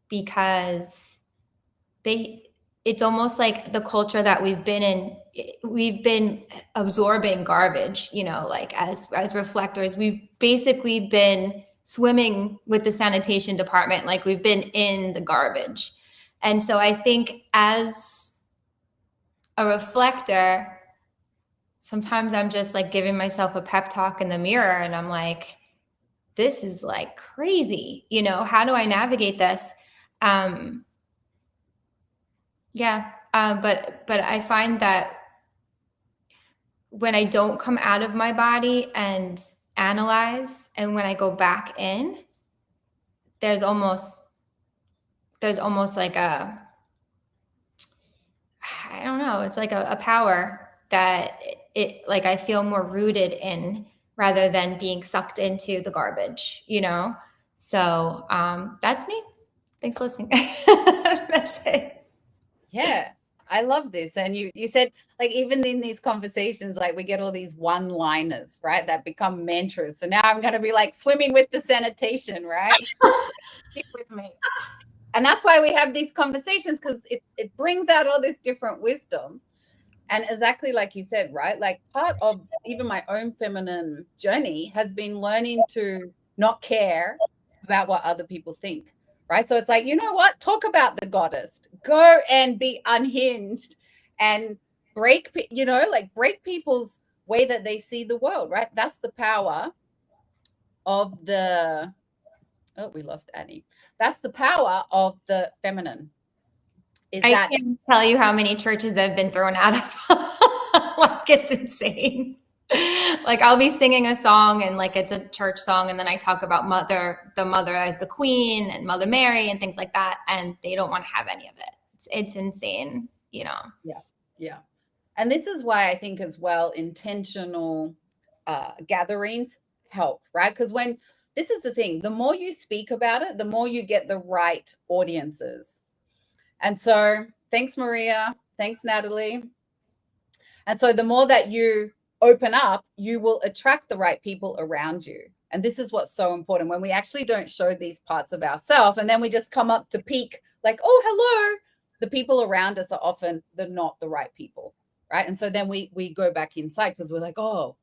because it's almost like the culture that we've been in. We've been absorbing garbage, like as reflectors. We've basically been swimming with the sanitation department, like we've been in the garbage. And so I think as a reflector, sometimes I'm just like giving myself a pep talk in the mirror and I'm like, this is like crazy. How do I navigate this? But I find that when I don't come out of my body and analyze, and when I go back in, there's almost like a, I don't know, it's like a power that it like I feel more rooted in rather than being sucked into the garbage, you know? So that's me. Thanks for listening. That's it. Yeah, I love this. And you said, like, even in these conversations, like, we get all these one-liners, right, that become mantras. So now I'm going to be like swimming with the sanitation, right? Stick with me. And that's why we have these conversations, because it brings out all this different wisdom. And exactly like you said, right? Like, part of even my own feminine journey has been learning to not care about what other people think, right? So it's like, you know what? Talk about the goddess. Go and be unhinged and break, you know, like break people's way that they see the world, right? That's the power of the, oh, we lost Annie. That's the power of the feminine. I can't tell you how many churches I've been thrown out of. Like, it's insane. Like, I'll be singing a song and like it's a church song, and then I talk about the mother as the queen and Mother Mary and things like that, and they don't want to have any of it. It's insane, you know. Yeah. And this is why I think as well intentional gatherings help, right? Because when this is the thing, the more you speak about it, the more you get the right audiences. And so thanks, Maria. Thanks, Natalie. And so the more that you open up, you will attract the right people around you. And this is what's so important, when we actually don't show these parts of ourselves and then we just come up to peak like, oh, hello. The people around us are often not the right people, right? And so then we go back inside because we're like, oh,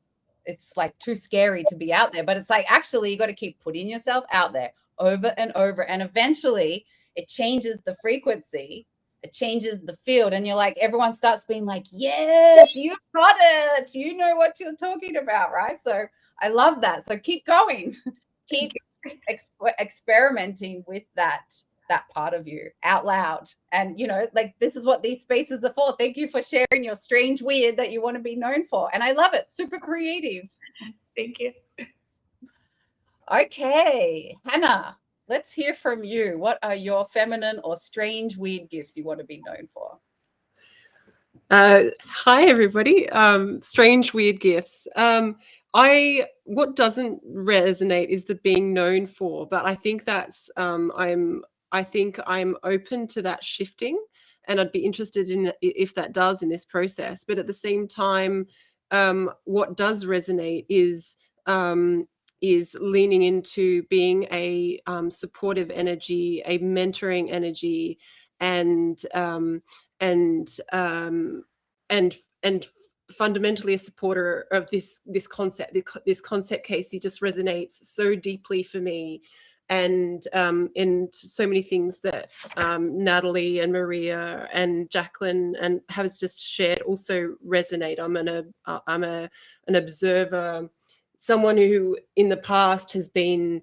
it's like too scary to be out there. But it's like, actually, you got to keep putting yourself out there over and over. And eventually it changes the frequency, it changes the field. And you're like, everyone starts being like, yes, you got it. You know what you're talking about, right? So I love that. So keep going, keep experimenting with that part of you out loud. And, you know, like, this is what these spaces are for. Thank you for sharing your strange weird that you want to be known for. And I love it. Super creative. Thank you. Okay, Hannah, let's hear from you. What are your feminine or strange weird gifts you want to be known for? Hi, everybody. Strange weird gifts. What doesn't resonate is the being known for, but I think that's I think I'm open to that shifting, and I'd be interested in if that does in this process. But at the same time, what does resonate is leaning into being a supportive energy, a mentoring energy, and fundamentally a supporter of this concept. This concept, Casey, just resonates so deeply for me, and so many things that Natalie and Maria and Jacqueline and has just shared also resonate. I'm an observer, someone who in the past has been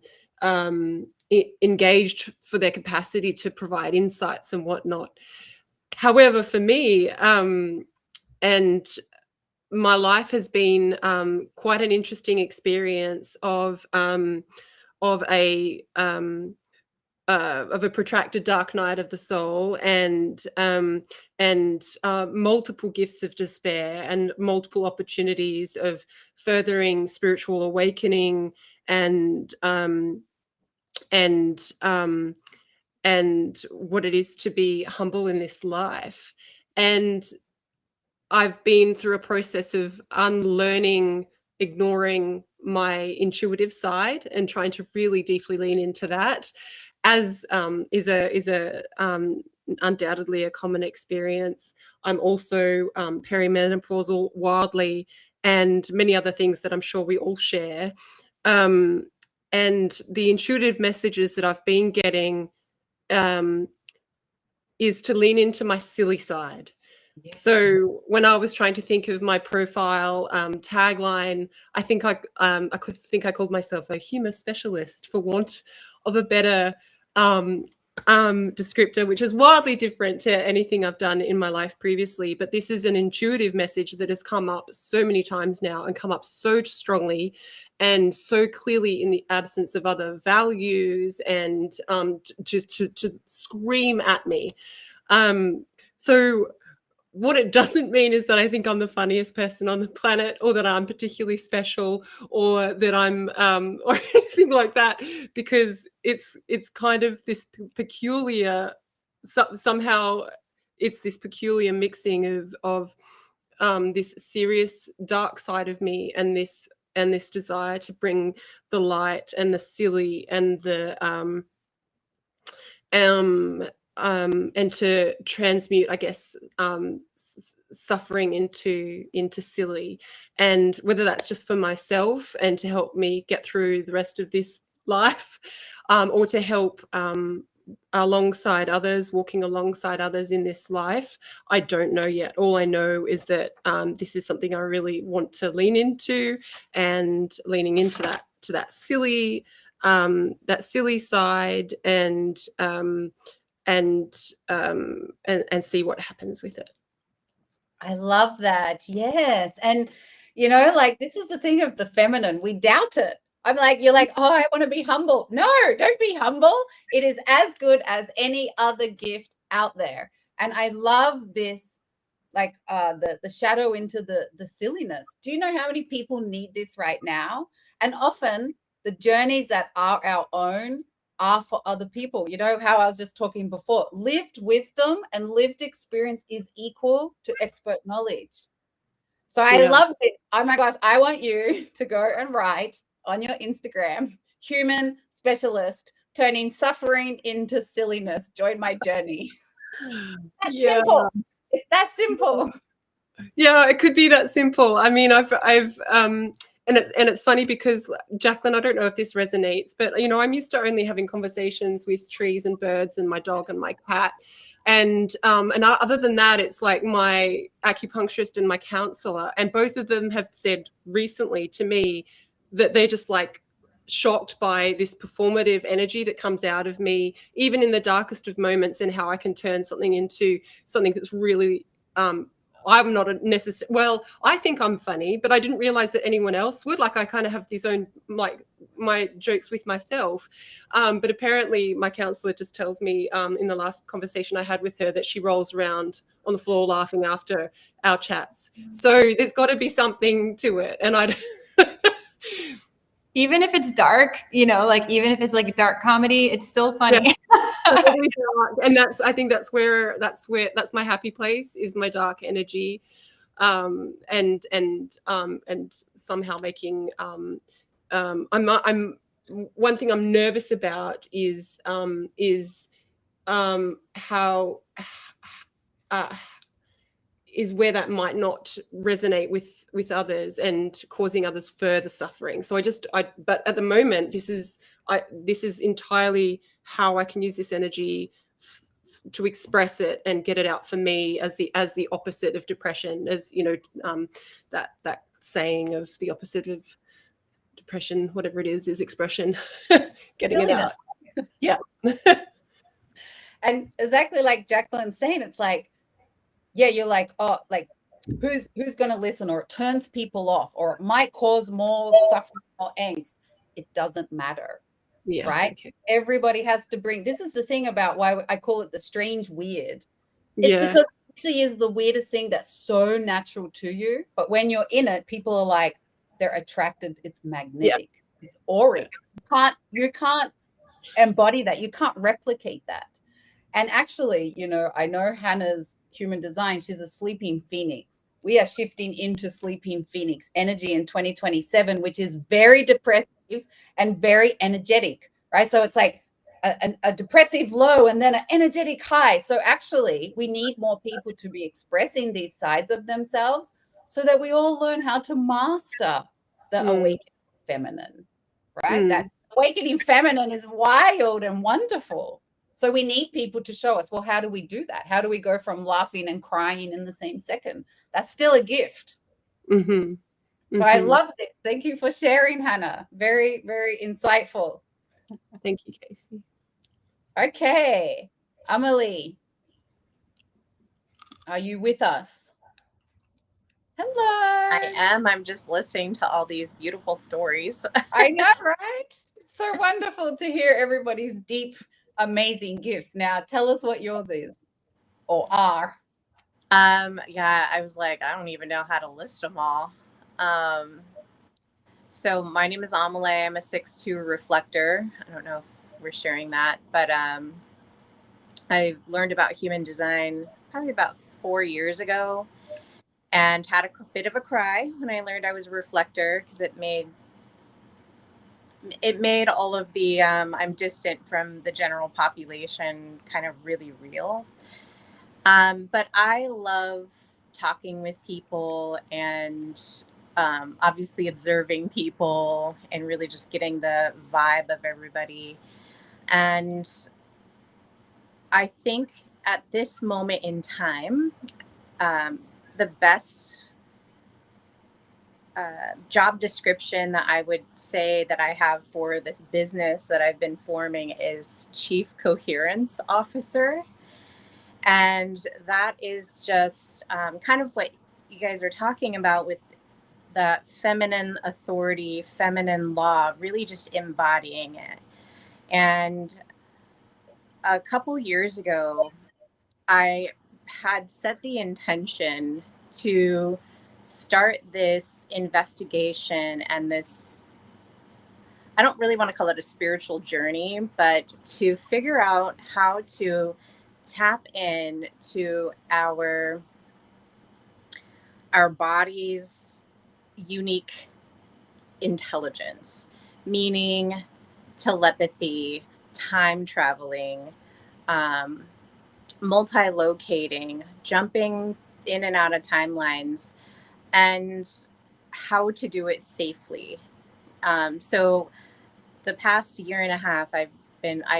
engaged for their capacity to provide insights and whatnot. However, for me, and my life has been quite an interesting experience of a protracted dark night of the soul, and multiple gifts of despair, and multiple opportunities of furthering spiritual awakening, and what it is to be humble in this life. And I've been through a process of unlearning, ignoring my intuitive side, and trying to really deeply lean into that, as is undoubtedly a common experience. I'm also perimenopausal wildly, and many other things that I'm sure we all share. And the intuitive messages that I've been getting is to lean into my silly side. Yeah. So when I was trying to think of my profile tagline, I think I called myself a humor specialist, for want of a better descriptor, which is wildly different to anything I've done in my life previously. But this is an intuitive message that has come up so many times now and come up so strongly and so clearly in the absence of other values and to scream at me. So what it doesn't mean is that I think I'm the funniest person on the planet, or that I'm particularly special, or that I'm or anything like that, because it's kind of this peculiar, somehow it's this peculiar mixing of this serious dark side of me and this desire to bring the light and the silly and the and to transmute, I guess, suffering into silly, and whether that's just for myself and to help me get through the rest of this life, or to help alongside others, walking alongside others in this life. I don't know yet. All I know is that this is something I really want to lean into, and leaning into that silly side, and see what happens with it. I love that. Yes. And, you know, like, this is the thing of the feminine. We doubt it. I'm like, you're like, oh, I want to be humble. No, don't be humble. It is as good as any other gift out there. And I love this, like the shadow into the silliness. Do you know how many people need this right now? And often the journeys that are our own are for other people. You know how I was just talking before, lived wisdom and lived experience is equal to expert knowledge. So I love it. Oh my gosh, I want you to go and write on your Instagram, human specialist, turning suffering into silliness. Join my journey. That's simple. It's that simple. Yeah, it could be that simple. I mean, I've and it's funny because, Jacqueline, I don't know if this resonates, but, you know, I'm used to only having conversations with trees and birds and my dog and my cat. And other than that, it's like my acupuncturist and my counselor. And both of them have said recently to me that they're just like shocked by this performative energy that comes out of me, even in the darkest of moments, and how I can turn something into something that's really, I'm not a necessary, well, I think I'm funny, but I didn't realize that anyone else would. Like, I kind of have these own, like, my jokes with myself. But apparently my counselor just tells me in the last conversation I had with her that she rolls around on the floor laughing after our chats. So there's got to be something to it. And I even if it's dark, you know, like, even if it's like dark comedy, it's still funny. Yes. And I think that's my happy place, is my dark energy, and somehow making I'm one thing I'm nervous about is how is where that might not resonate with others and causing others further suffering. So but at the moment, this is entirely how I can use this energy to express it and get it out for me as the opposite of depression, as, you know, that saying of the opposite of depression, whatever it is expression. Getting it out. Yeah. And exactly like Jacqueline's saying, it's like, yeah, you're like, oh, like, who's going to listen, or it turns people off, or it might cause more suffering or angst. It doesn't matter. Yeah. Right. Okay. Everybody has to bring, this is the thing about why I call it the strange weird. It's because it actually is the weirdest thing that's so natural to you. But when you're in it, people are like, they're attracted. It's magnetic. Yeah. It's auric. You can't embody that. You can't replicate that. And actually, you know, I know Hannah's human design, she's a sleeping phoenix. We are shifting into sleeping phoenix energy in 2027, which is very depressive and very energetic, right? So it's like a depressive low and then an energetic high. So actually, we need more people to be expressing these sides of themselves so that we all learn how to master the awakening feminine, right? That awakening feminine is wild and wonderful. So we need people to show us, well, how do we do that? How do we go from laughing and crying in the same second? That's still a gift. Mm-hmm. Mm-hmm. So I loved it. Thank you for sharing, Hannah. Very, very insightful. Thank you, Casey. Okay. Amelie, are you with us? Hello. I am. I'm just listening to all these beautiful stories. I know, right? It's so wonderful to hear everybody's deep, amazing gifts. Now, tell us what yours is or are. Yeah, I was like, I don't even know how to list them all. So my name is Amelie. I'm a 6'2" reflector. I don't know if we're sharing that, but I learned about human design probably about 4 years ago, and had a bit of a cry when I learned I was a reflector, because it made all of the I'm distant from the general population kind of really real. But I love talking with people and obviously observing people and really just getting the vibe of everybody. And I think at this moment in time, the best job description that I would say that I have for this business that I've been forming is Chief Coherence Officer. And that is just kind of what you guys are talking about with the feminine authority, feminine law, really just embodying it. And a couple years ago, I had set the intention to start this investigation and this, I don't really want to call it a spiritual journey, but to figure out how to tap in to our body's unique intelligence, meaning telepathy, time traveling, multi-locating, jumping in and out of timelines, and how to do it safely. So the past year and a half, I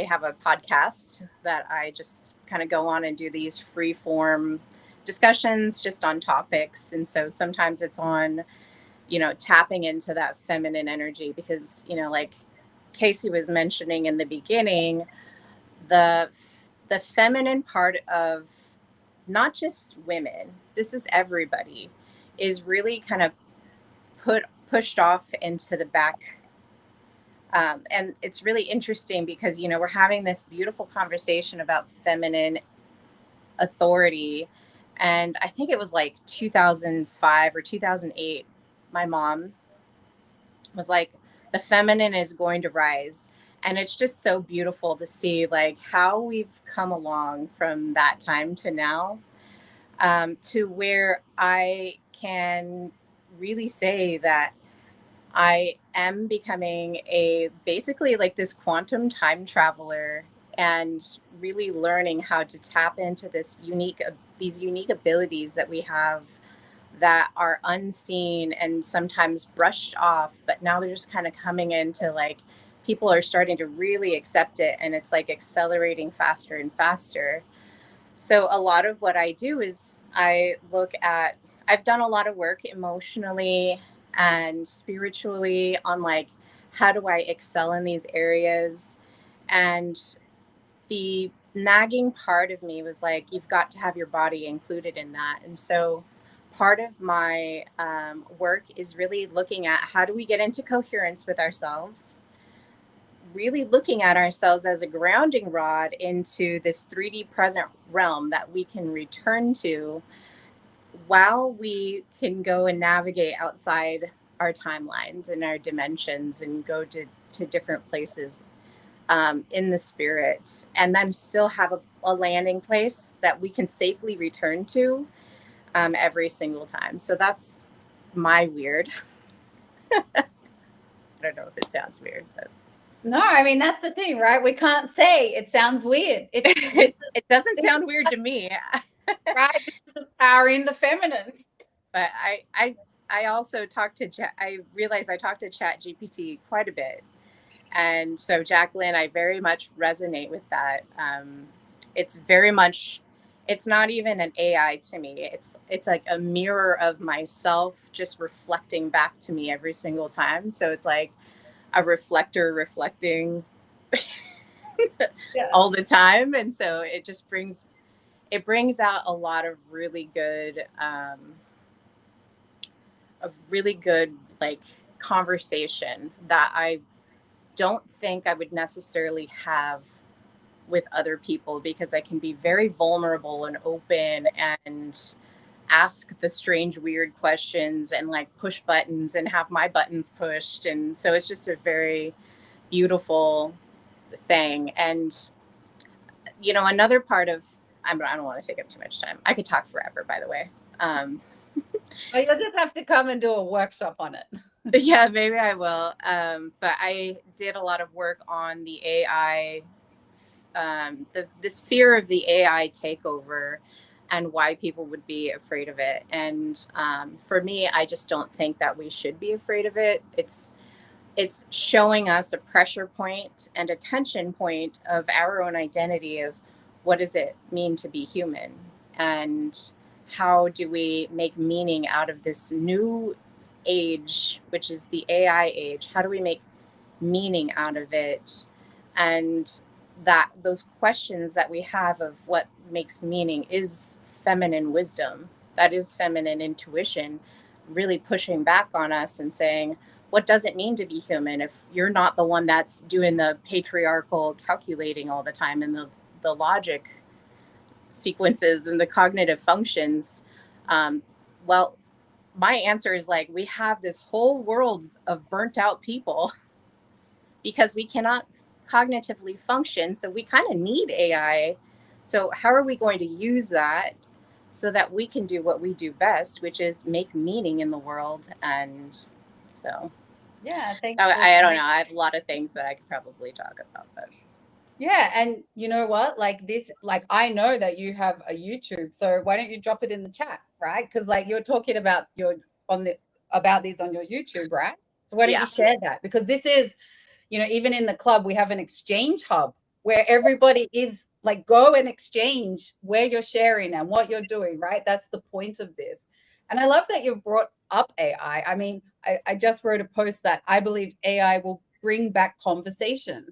have a podcast that I just kind of go on and do these free form discussions just on topics. And so sometimes it's on, tapping into that feminine energy, because, like Casey was mentioning in the beginning, the feminine part of not just women, this is everybody, is really kind of pushed off into the back. And it's really interesting because, we're having this beautiful conversation about feminine authority. And I think it was like 2005 or 2008, my mom was like, the feminine is going to rise. And it's just so beautiful to see like how we've come along from that time to now, to where I can really say that I am becoming basically like this quantum time traveler, and really learning how to tap into these unique abilities that we have that are unseen and sometimes brushed off, but now they're just kind of coming into, like, people are starting to really accept it, and it's like accelerating faster and faster. So a lot of what I do is I've done a lot of work emotionally and spiritually on like, how do I excel in these areas? And the nagging part of me was like, you've got to have your body included in that. And so part of my work is really looking at how do we get into coherence with ourselves, really looking at ourselves as a grounding rod into this 3D present realm that we can return to while we can go and navigate outside our timelines and our dimensions and go to different places in the spirit, and then still have a landing place that we can safely return to every single time. So that's my weird. I don't know if it sounds weird, but No, I mean, that's the thing, right? We can't say it sounds weird. it doesn't sound weird to me. Right? It's empowering the feminine. But I also I realized I talked to Chat GPT quite a bit. And so, Jacqueline, I very much resonate with that. It's very much, it's not even an AI to me. It's like a mirror of myself just reflecting back to me every single time. So it's like a reflector reflecting all the time. And so it just brings out a lot of really good like conversation that I don't think I would necessarily have with other people, because I can be very vulnerable and open and ask the strange, weird questions and like push buttons and have my buttons pushed. And so it's just a very beautiful thing. And, you know, another part of, I don't want to take up too much time. I could talk forever, by the way. Well, you'll just have to come and do a workshop on it. Yeah, maybe I will. But I did a lot of work on the AI, this fear of the AI takeover and why people would be afraid of it. And for me, I just don't think that we should be afraid of it. It's showing us a pressure point and a tension point of our own identity of what does it mean to be human, and how do we make meaning out of this new age, which is the AI age? How do we make meaning out of it? And that those questions that we have of what makes meaning is feminine wisdom, that is feminine intuition, really pushing back on us and saying, what does it mean to be human if you're not the one that's doing the patriarchal calculating all the time and the logic sequences and the cognitive functions? Well, my answer is like, we have this whole world of burnt out people because we cannot cognitively function. So we kind of need AI. So how are we going to use that so that we can do what we do best, which is make meaning in the world? And so, yeah, I don't know. I have a lot of things that I could probably talk about, but yeah. And you know what, like this, like I know that you have a YouTube, so why don't you drop it in the chat, right? Because like you're talking about about these on your YouTube, right? So why don't you share that? Because this is, you know, even in the club, we have an exchange hub where everybody is like, go and exchange where you're sharing and what you're doing, right? That's the point of this. And I love that you brought up AI. I mean, I just wrote a post that I believe AI will bring back conversation,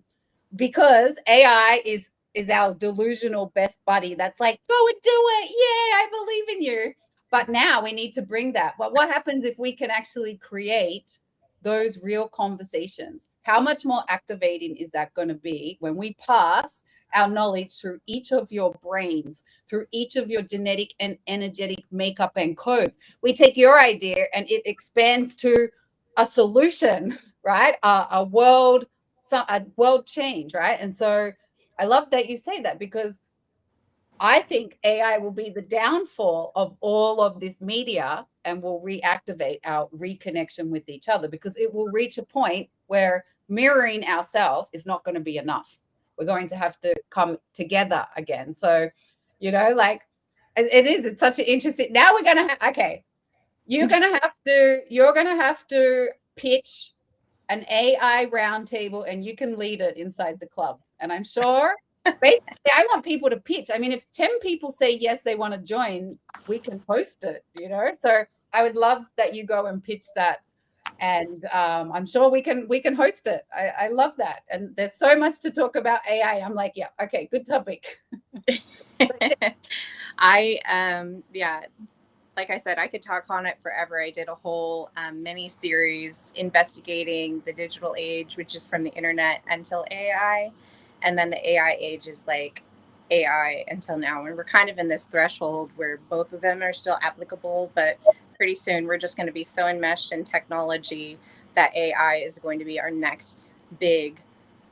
because AI is our delusional best buddy that's like, go and do it. Yeah, I believe in you. But now we need to bring that. But what happens if we can actually create those real conversations? How much more activating is that going to be when we pass our knowledge through each of your brains, through each of your genetic and energetic makeup and codes? We take your idea and it expands to a solution, right? A world change, right? And so I love that you say that, because I think AI will be the downfall of all of this media and will reactivate our reconnection with each other, because it will reach a point where mirroring ourselves is not going to be enough. We're going to have to come together again. So, you know, like it's such an interesting, now we're going to okay, you're going to have to pitch an AI roundtable, and you can lead it inside the club. And I'm sure basically I want people to pitch. I mean, if 10 people say yes, they want to join, we can host it, you know? So I would love that you go and pitch that. And I'm sure we can host it. I love that. And there's so much to talk about AI. I'm like, yeah, okay, good topic. yeah, like I said, I could talk on it forever. I did a whole mini series investigating the digital age, which is from the internet until AI. And then the AI age is like AI until now. And we're kind of in this threshold where both of them are still applicable, but pretty soon we're just going to be so enmeshed in technology that AI is going to be our next big,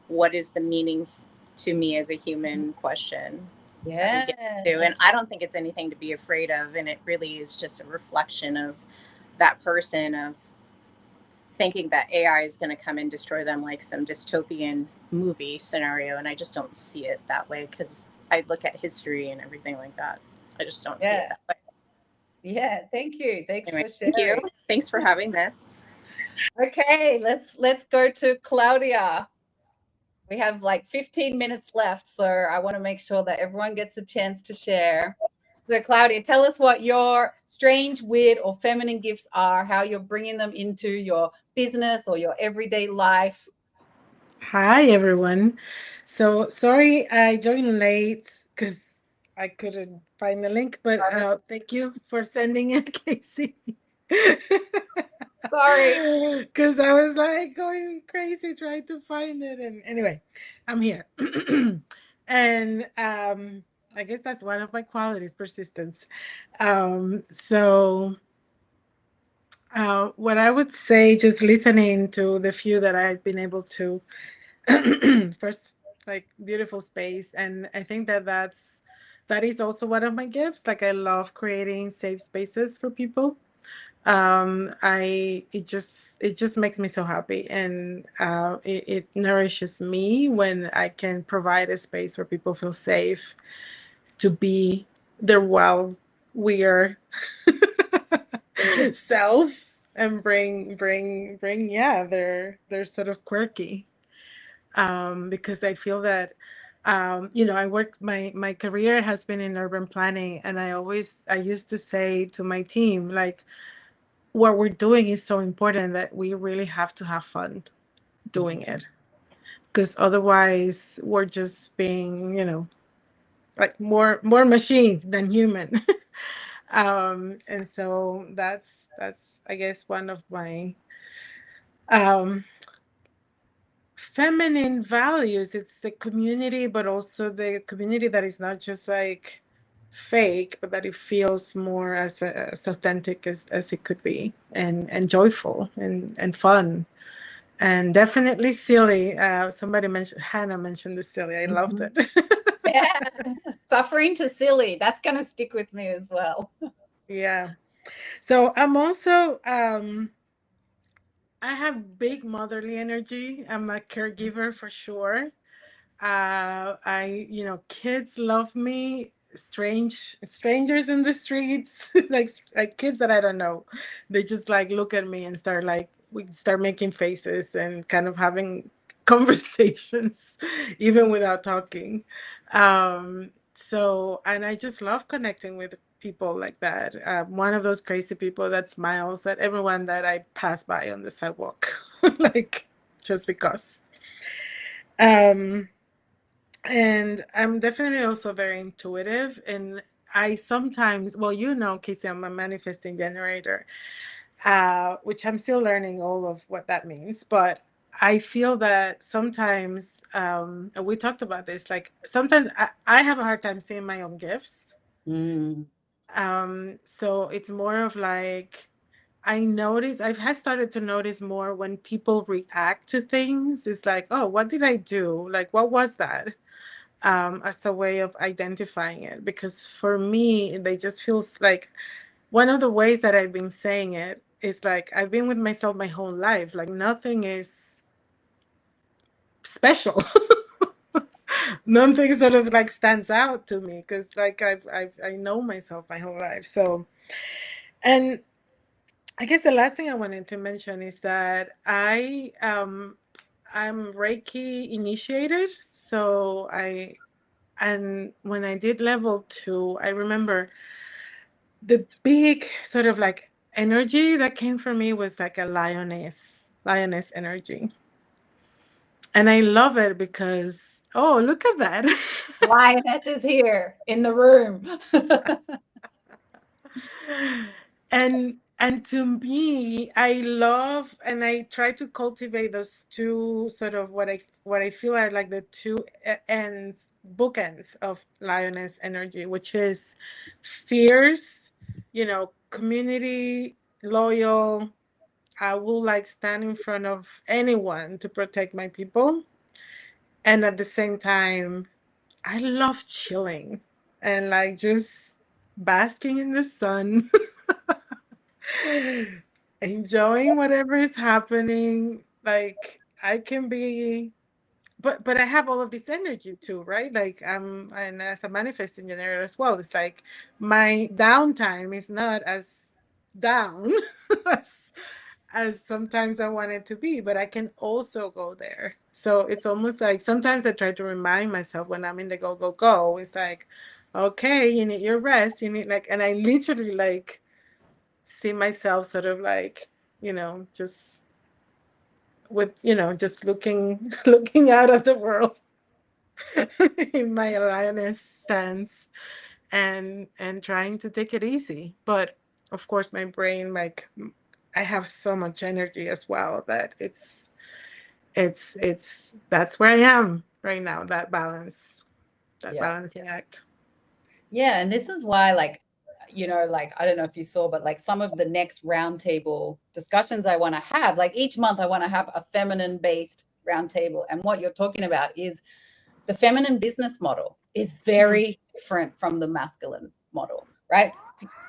what is the meaning to me as a human question. Yeah. And I don't think it's anything to be afraid of. And it really is just a reflection of that person, of thinking that AI is going to come and destroy them like some dystopian movie scenario. And I just don't see it that way, because I look at history and everything like that. I just don't see it that way. Yeah, thank you. Thanks Anyway, for sharing. Thank you. Thanks for having this. Okay, let's go to Claudia. We have like 15 minutes left, so I want to make sure that everyone gets a chance to share. So Claudia, tell us what your strange, weird, or feminine gifts are, how you're bringing them into your business or your everyday life. Hi, everyone. So sorry I joined late because I couldn't find the link, but thank you for sending it, Casey. Sorry. Because I was like going crazy trying to find it. And anyway, I'm here. And I guess that's one of my qualities, persistence. So what I would say, just listening to the few that I've been able to first, like, beautiful space, and I think that that is also one of my gifts. Like, I love creating safe spaces for people. It just makes me so happy, and it nourishes me when I can provide a space where people feel safe to be their wild, weird self, and bring, yeah, they're sort of quirky, because I feel that, I work, my career has been in urban planning, and I used to say to my team, like, what we're doing is so important that we really have to have fun doing it, because otherwise we're just being, like, more machines than human. And so that's I guess one of my um feminine values. It's the community, but also the community that is not just like fake, but that it feels more as authentic as it could be, and joyful, and fun, and definitely silly. Somebody mentioned, Hannah mentioned the silly. I loved it. Yeah. Suffering to silly. That's going to stick with me as well. Yeah. So I'm also I have big motherly energy. I'm a caregiver for sure. Kids love me. Strangers in the streets, like kids that I don't know, they just like look at me and start, like, we start making faces and kind of having conversations, even without talking. And I just love connecting with people like that. One of those crazy people that smiles at everyone that I pass by on the sidewalk, like, just because. Um, and I'm definitely also very intuitive. And I sometimes, well, Casey, I'm a manifesting generator, which I'm still learning all of what that means. But I feel that sometimes, and we talked about this, like, sometimes I have a hard time seeing my own gifts. Mm. So it's more of like, I've had started to notice more when people react to things. It's like, oh, what did I do? Like, what was that? As a way of identifying it. Because for me, they just feels like, one of the ways that I've been saying it is, like, I've been with myself my whole life. Like, nothing is special. Nothing sort of like stands out to me, because, like, I know myself my whole life. So, and I guess the last thing I wanted to mention is that I'm Reiki initiated. So and when I did level 2, I remember the big sort of like energy that came from me was like a lioness energy. And I love it because, oh, look at that. Lioness is here in the room. And to me, I love, and I try to cultivate those two sort of what I feel are like the two ends, bookends of lioness energy, which is fierce, community, loyal. I will, like, stand in front of anyone to protect my people. And at the same time, I love chilling and, like, just basking in the sun, enjoying whatever is happening. Like, I can be, but I have all of this energy too, right? Like, and as a manifesting generator as well, it's like my downtime is not as down as, sometimes I want it to be, but I can also go there. So it's almost like sometimes I try to remind myself when I'm in the go, go, go. It's like, okay, you need your rest. You need, like, and I literally, like, see myself sort of like, just with, you know, just looking out at the world in my lioness stance, and trying to take it easy. But of course, my brain, like, I have so much energy as well that it's that's where I am right now. That balance, that balancing act. Yeah, and this is why, like, you know, like, I don't know if you saw, but like some of the next roundtable discussions I want to have, like each month I want to have a feminine based roundtable. And what you're talking about is the feminine business model is very different from the masculine model, right?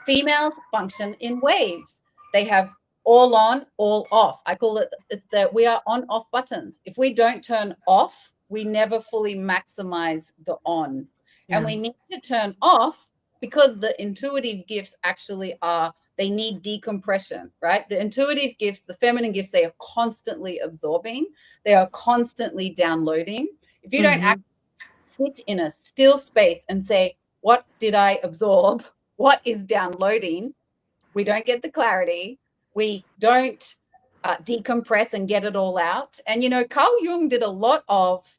Females function in waves. They have all on, all off. I call it that we are on off buttons. If we don't turn off, we never fully maximize the on. Yeah. And we need to turn off because the intuitive gifts actually are, they need decompression, right? The intuitive gifts, the feminine gifts, they are constantly absorbing. They are constantly downloading. If you don't actually sit in a still space and say, what did I absorb? What is downloading? We don't get the clarity. We don't decompress and get it all out. And, you know, Carl Jung did a lot of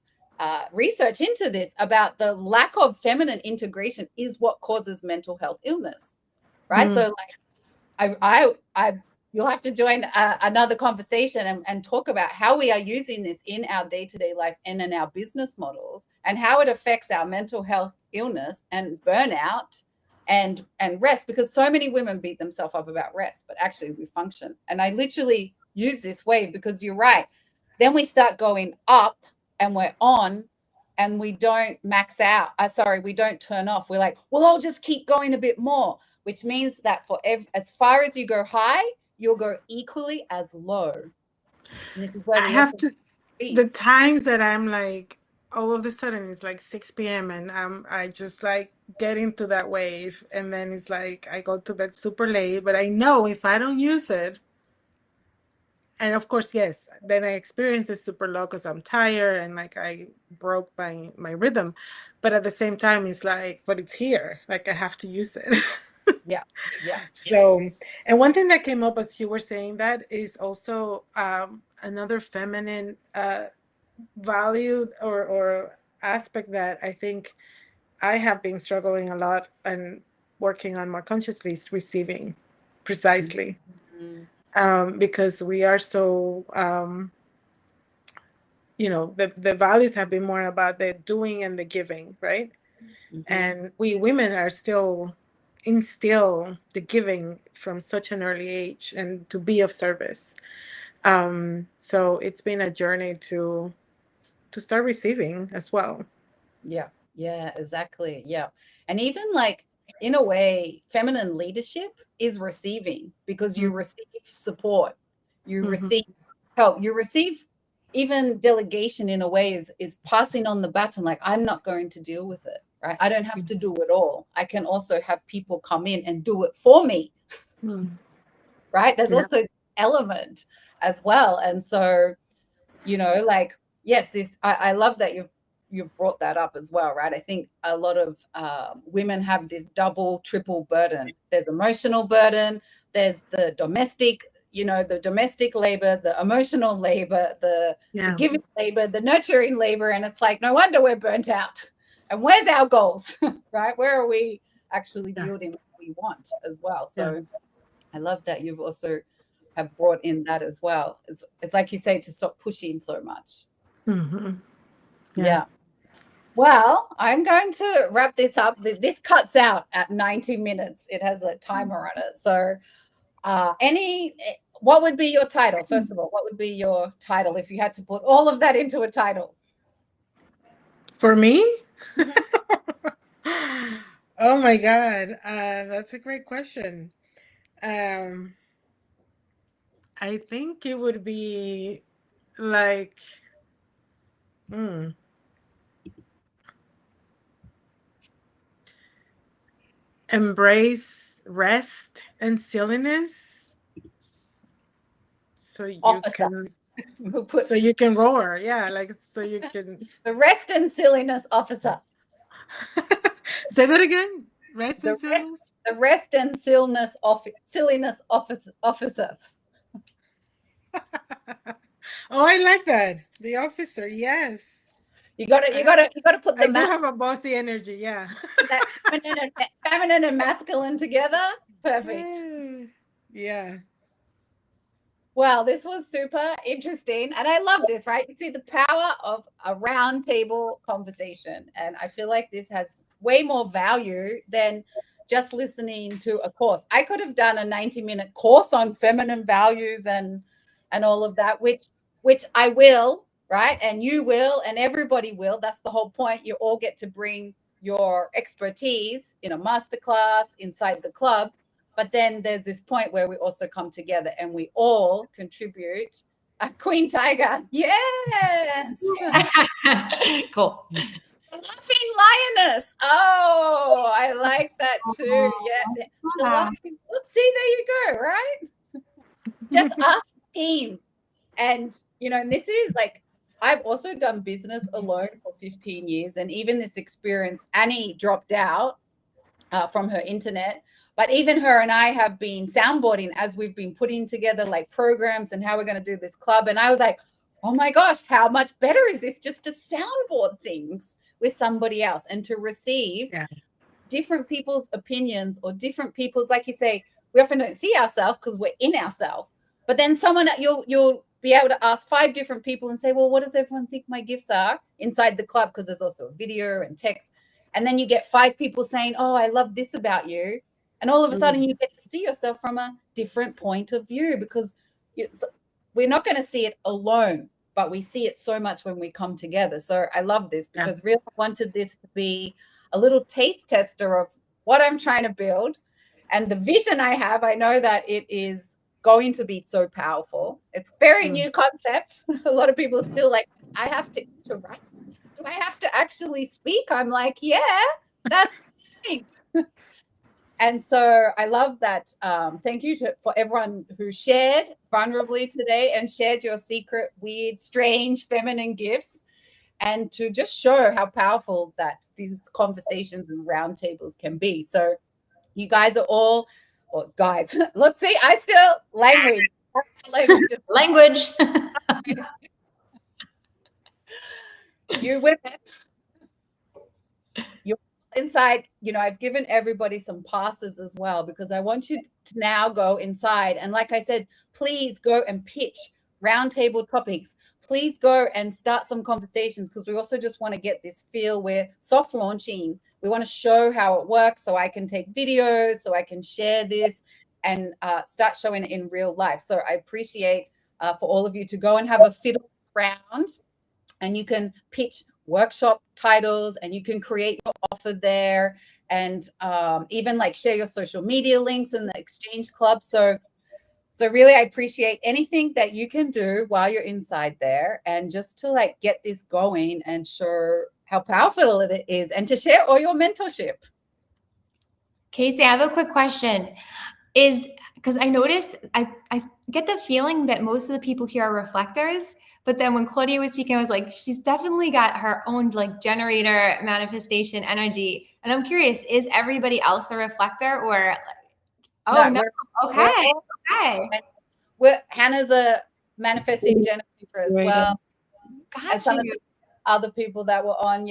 research into this about the lack of feminine integration is what causes mental health illness, right? So like I you'll have to join another conversation and talk about how we are using this in our day-to-day life and in our business models, and how it affects our mental health illness and burnout and rest, because so many women beat themselves up about rest, but actually we function. And I literally use this wave because you're right. Then we start going up and we're on and we don't max out. We don't turn off. We're like, well, I'll just keep going a bit more, which means that for as far as you go high, you'll go equally as low. And this is where I have to, the times that I'm like, all of a sudden it's like 6 p.m. and I just like get into that wave, and then it's like I go to bed super late, but I know if I don't use it, and of course, yes, then I experience the super low because I'm tired and like I broke my rhythm, but at the same time it's like, but it's here, like I have to use it. Yeah. So, and one thing that came up as you were saying that is also another feminine value or aspect that I think I have been struggling a lot and working on more consciously is receiving, precisely. Because we are so, you know, the values have been more about the doing and the giving, right? And we women are still instill the giving from such an early age and to be of service. So it's been a journey to start receiving as well. Yeah, exactly. Yeah. And even like, in a way, feminine leadership is receiving, because you receive support, you receive help, you receive even delegation. In a way is passing on the baton, like, I'm not going to deal with it, right? I don't have to do it all. I can also have people come in and do it for me. Right? There's also an element as well. And so, you know, like, yes, this, I love that you've brought that up as well, right? I think a lot of women have this double, triple burden. There's emotional burden, there's the domestic, you know, the domestic labor, the emotional labor, the giving labor, the nurturing labor. And it's like, no wonder we're burnt out. And where's our goals, right? Where are we actually building what we want as well? So I love that you've also have brought in that as well. It's like you say, to stop pushing so much. Yeah. Well, I'm going to wrap this up. This cuts out at 90 minutes. It has a timer on it. So what would be your title? First of all, what would be your title if you had to put all of that into a title? For me? Oh my God. That's a great question. I think it would be like, embrace rest and silliness, so you can roar. Yeah, like, so you can the rest and silliness officer. Say that again. Rest and silliness. The rest and silliness officer. Oh, I like that. The officer, yes. You got to put I the do have a bossy energy, yeah. that feminine and masculine together. Perfect. Yeah. Well, this was super interesting. And I love this, right? You see the power of a roundtable conversation. And I feel like this has way more value than just listening to a course. I could have done a 90-minute course on feminine values and all of that, which I will, right? And you will, and everybody will. That's the whole point. You all get to bring your expertise in a masterclass inside the club. But then there's this point where we also come together and we all contribute. Queen Tiger, yes. Cool. Laughing lioness. Oh, I like that too. Yeah. The laughing. Oops, see, there you go, right? Just us team. And, and this is like, I've also done business alone for 15 years. And even this experience, Annie dropped out from her internet. But even her and I have been soundboarding as we've been putting together like programs and how we're going to do this club. And I was like, oh my gosh, how much better is this just to soundboard things with somebody else and to receive different people's opinions or different people's, like you say, we often don't see ourselves because we're in ourselves. But then you'll be able to ask 5 different people and say, well, what does everyone think my gifts are inside the club? Because there's also a video and text. And then you get 5 people saying, oh, I love this about you. And all of a sudden you get to see yourself from a different point of view because we're not going to see it alone, but we see it so much when we come together. So I love this because really I wanted this to be a little taste tester of what I'm trying to build. And the vision I have, I know that it is going to be so powerful. It's very new concept. A lot of people are still like, I have to interact. Do I have to actually speak? I'm like, yeah, that's great. And so I love that. Thank you for everyone who shared vulnerably today and shared your secret, weird, strange, feminine gifts, and to just show how powerful that these conversations and roundtables can be. So you guys are all, or guys, look, see, I still language. You women. You're inside, I've given everybody some passes as well because I want you to now go inside. And like I said, please go and pitch roundtable topics. Please go and start some conversations because we also just want to get this feel. We're soft launching. We want to show how it works so I can take videos, so I can share this and start showing it in real life. So I appreciate for all of you to go and have a fiddle round and you can pitch workshop titles and you can create your offer there and even like share your social media links in the exchange club. So really I appreciate anything that you can do while you're inside there and just to like get this going and show how powerful it is and to share all your mentorship. Casey, I have a quick question. Because I noticed, I get the feeling that most of the people here are reflectors, but then when Claudia was speaking, I was like, she's definitely got her own like generator manifestation energy. And I'm curious, is everybody else a reflector or? Oh, no. Okay. Hannah's a manifesting generator as well. And some of the other people that were on,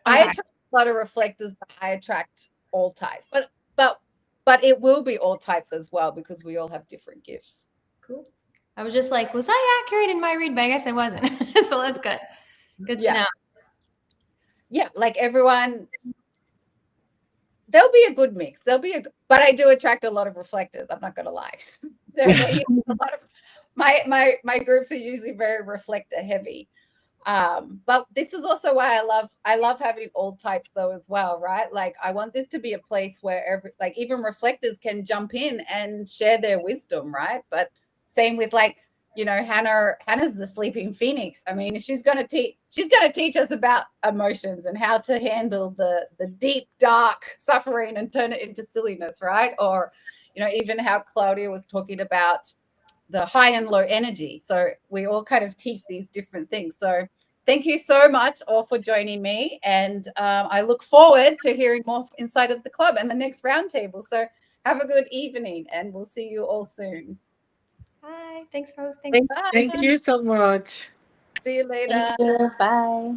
I attract a lot of reflectors, but I attract all types. But it will be all types as well because we all have different gifts. Cool. I was just like, was I accurate in my read? But I guess I wasn't. So that's good. Good to know. Yeah, like everyone, there'll be a good mix. But I do attract a lot of reflectors. I'm not gonna lie. A lot of my groups are usually very reflector heavy. But this is also why I love having all types though as well, right? Like I want this to be a place where even reflectors can jump in and share their wisdom, right? But same with Hannah's the sleeping phoenix. I mean, she's gonna teach us about emotions and how to handle the deep, dark suffering and turn it into silliness, right? Or, even how Claudia was talking about the high and low energy. So we all kind of teach these different things. So thank you so much all for joining me. And I look forward to hearing more inside of the club and the next roundtable. So have a good evening and we'll see you all soon. Hi, thanks for hosting. Thank Thank you so much. See you later. Thank you. Bye.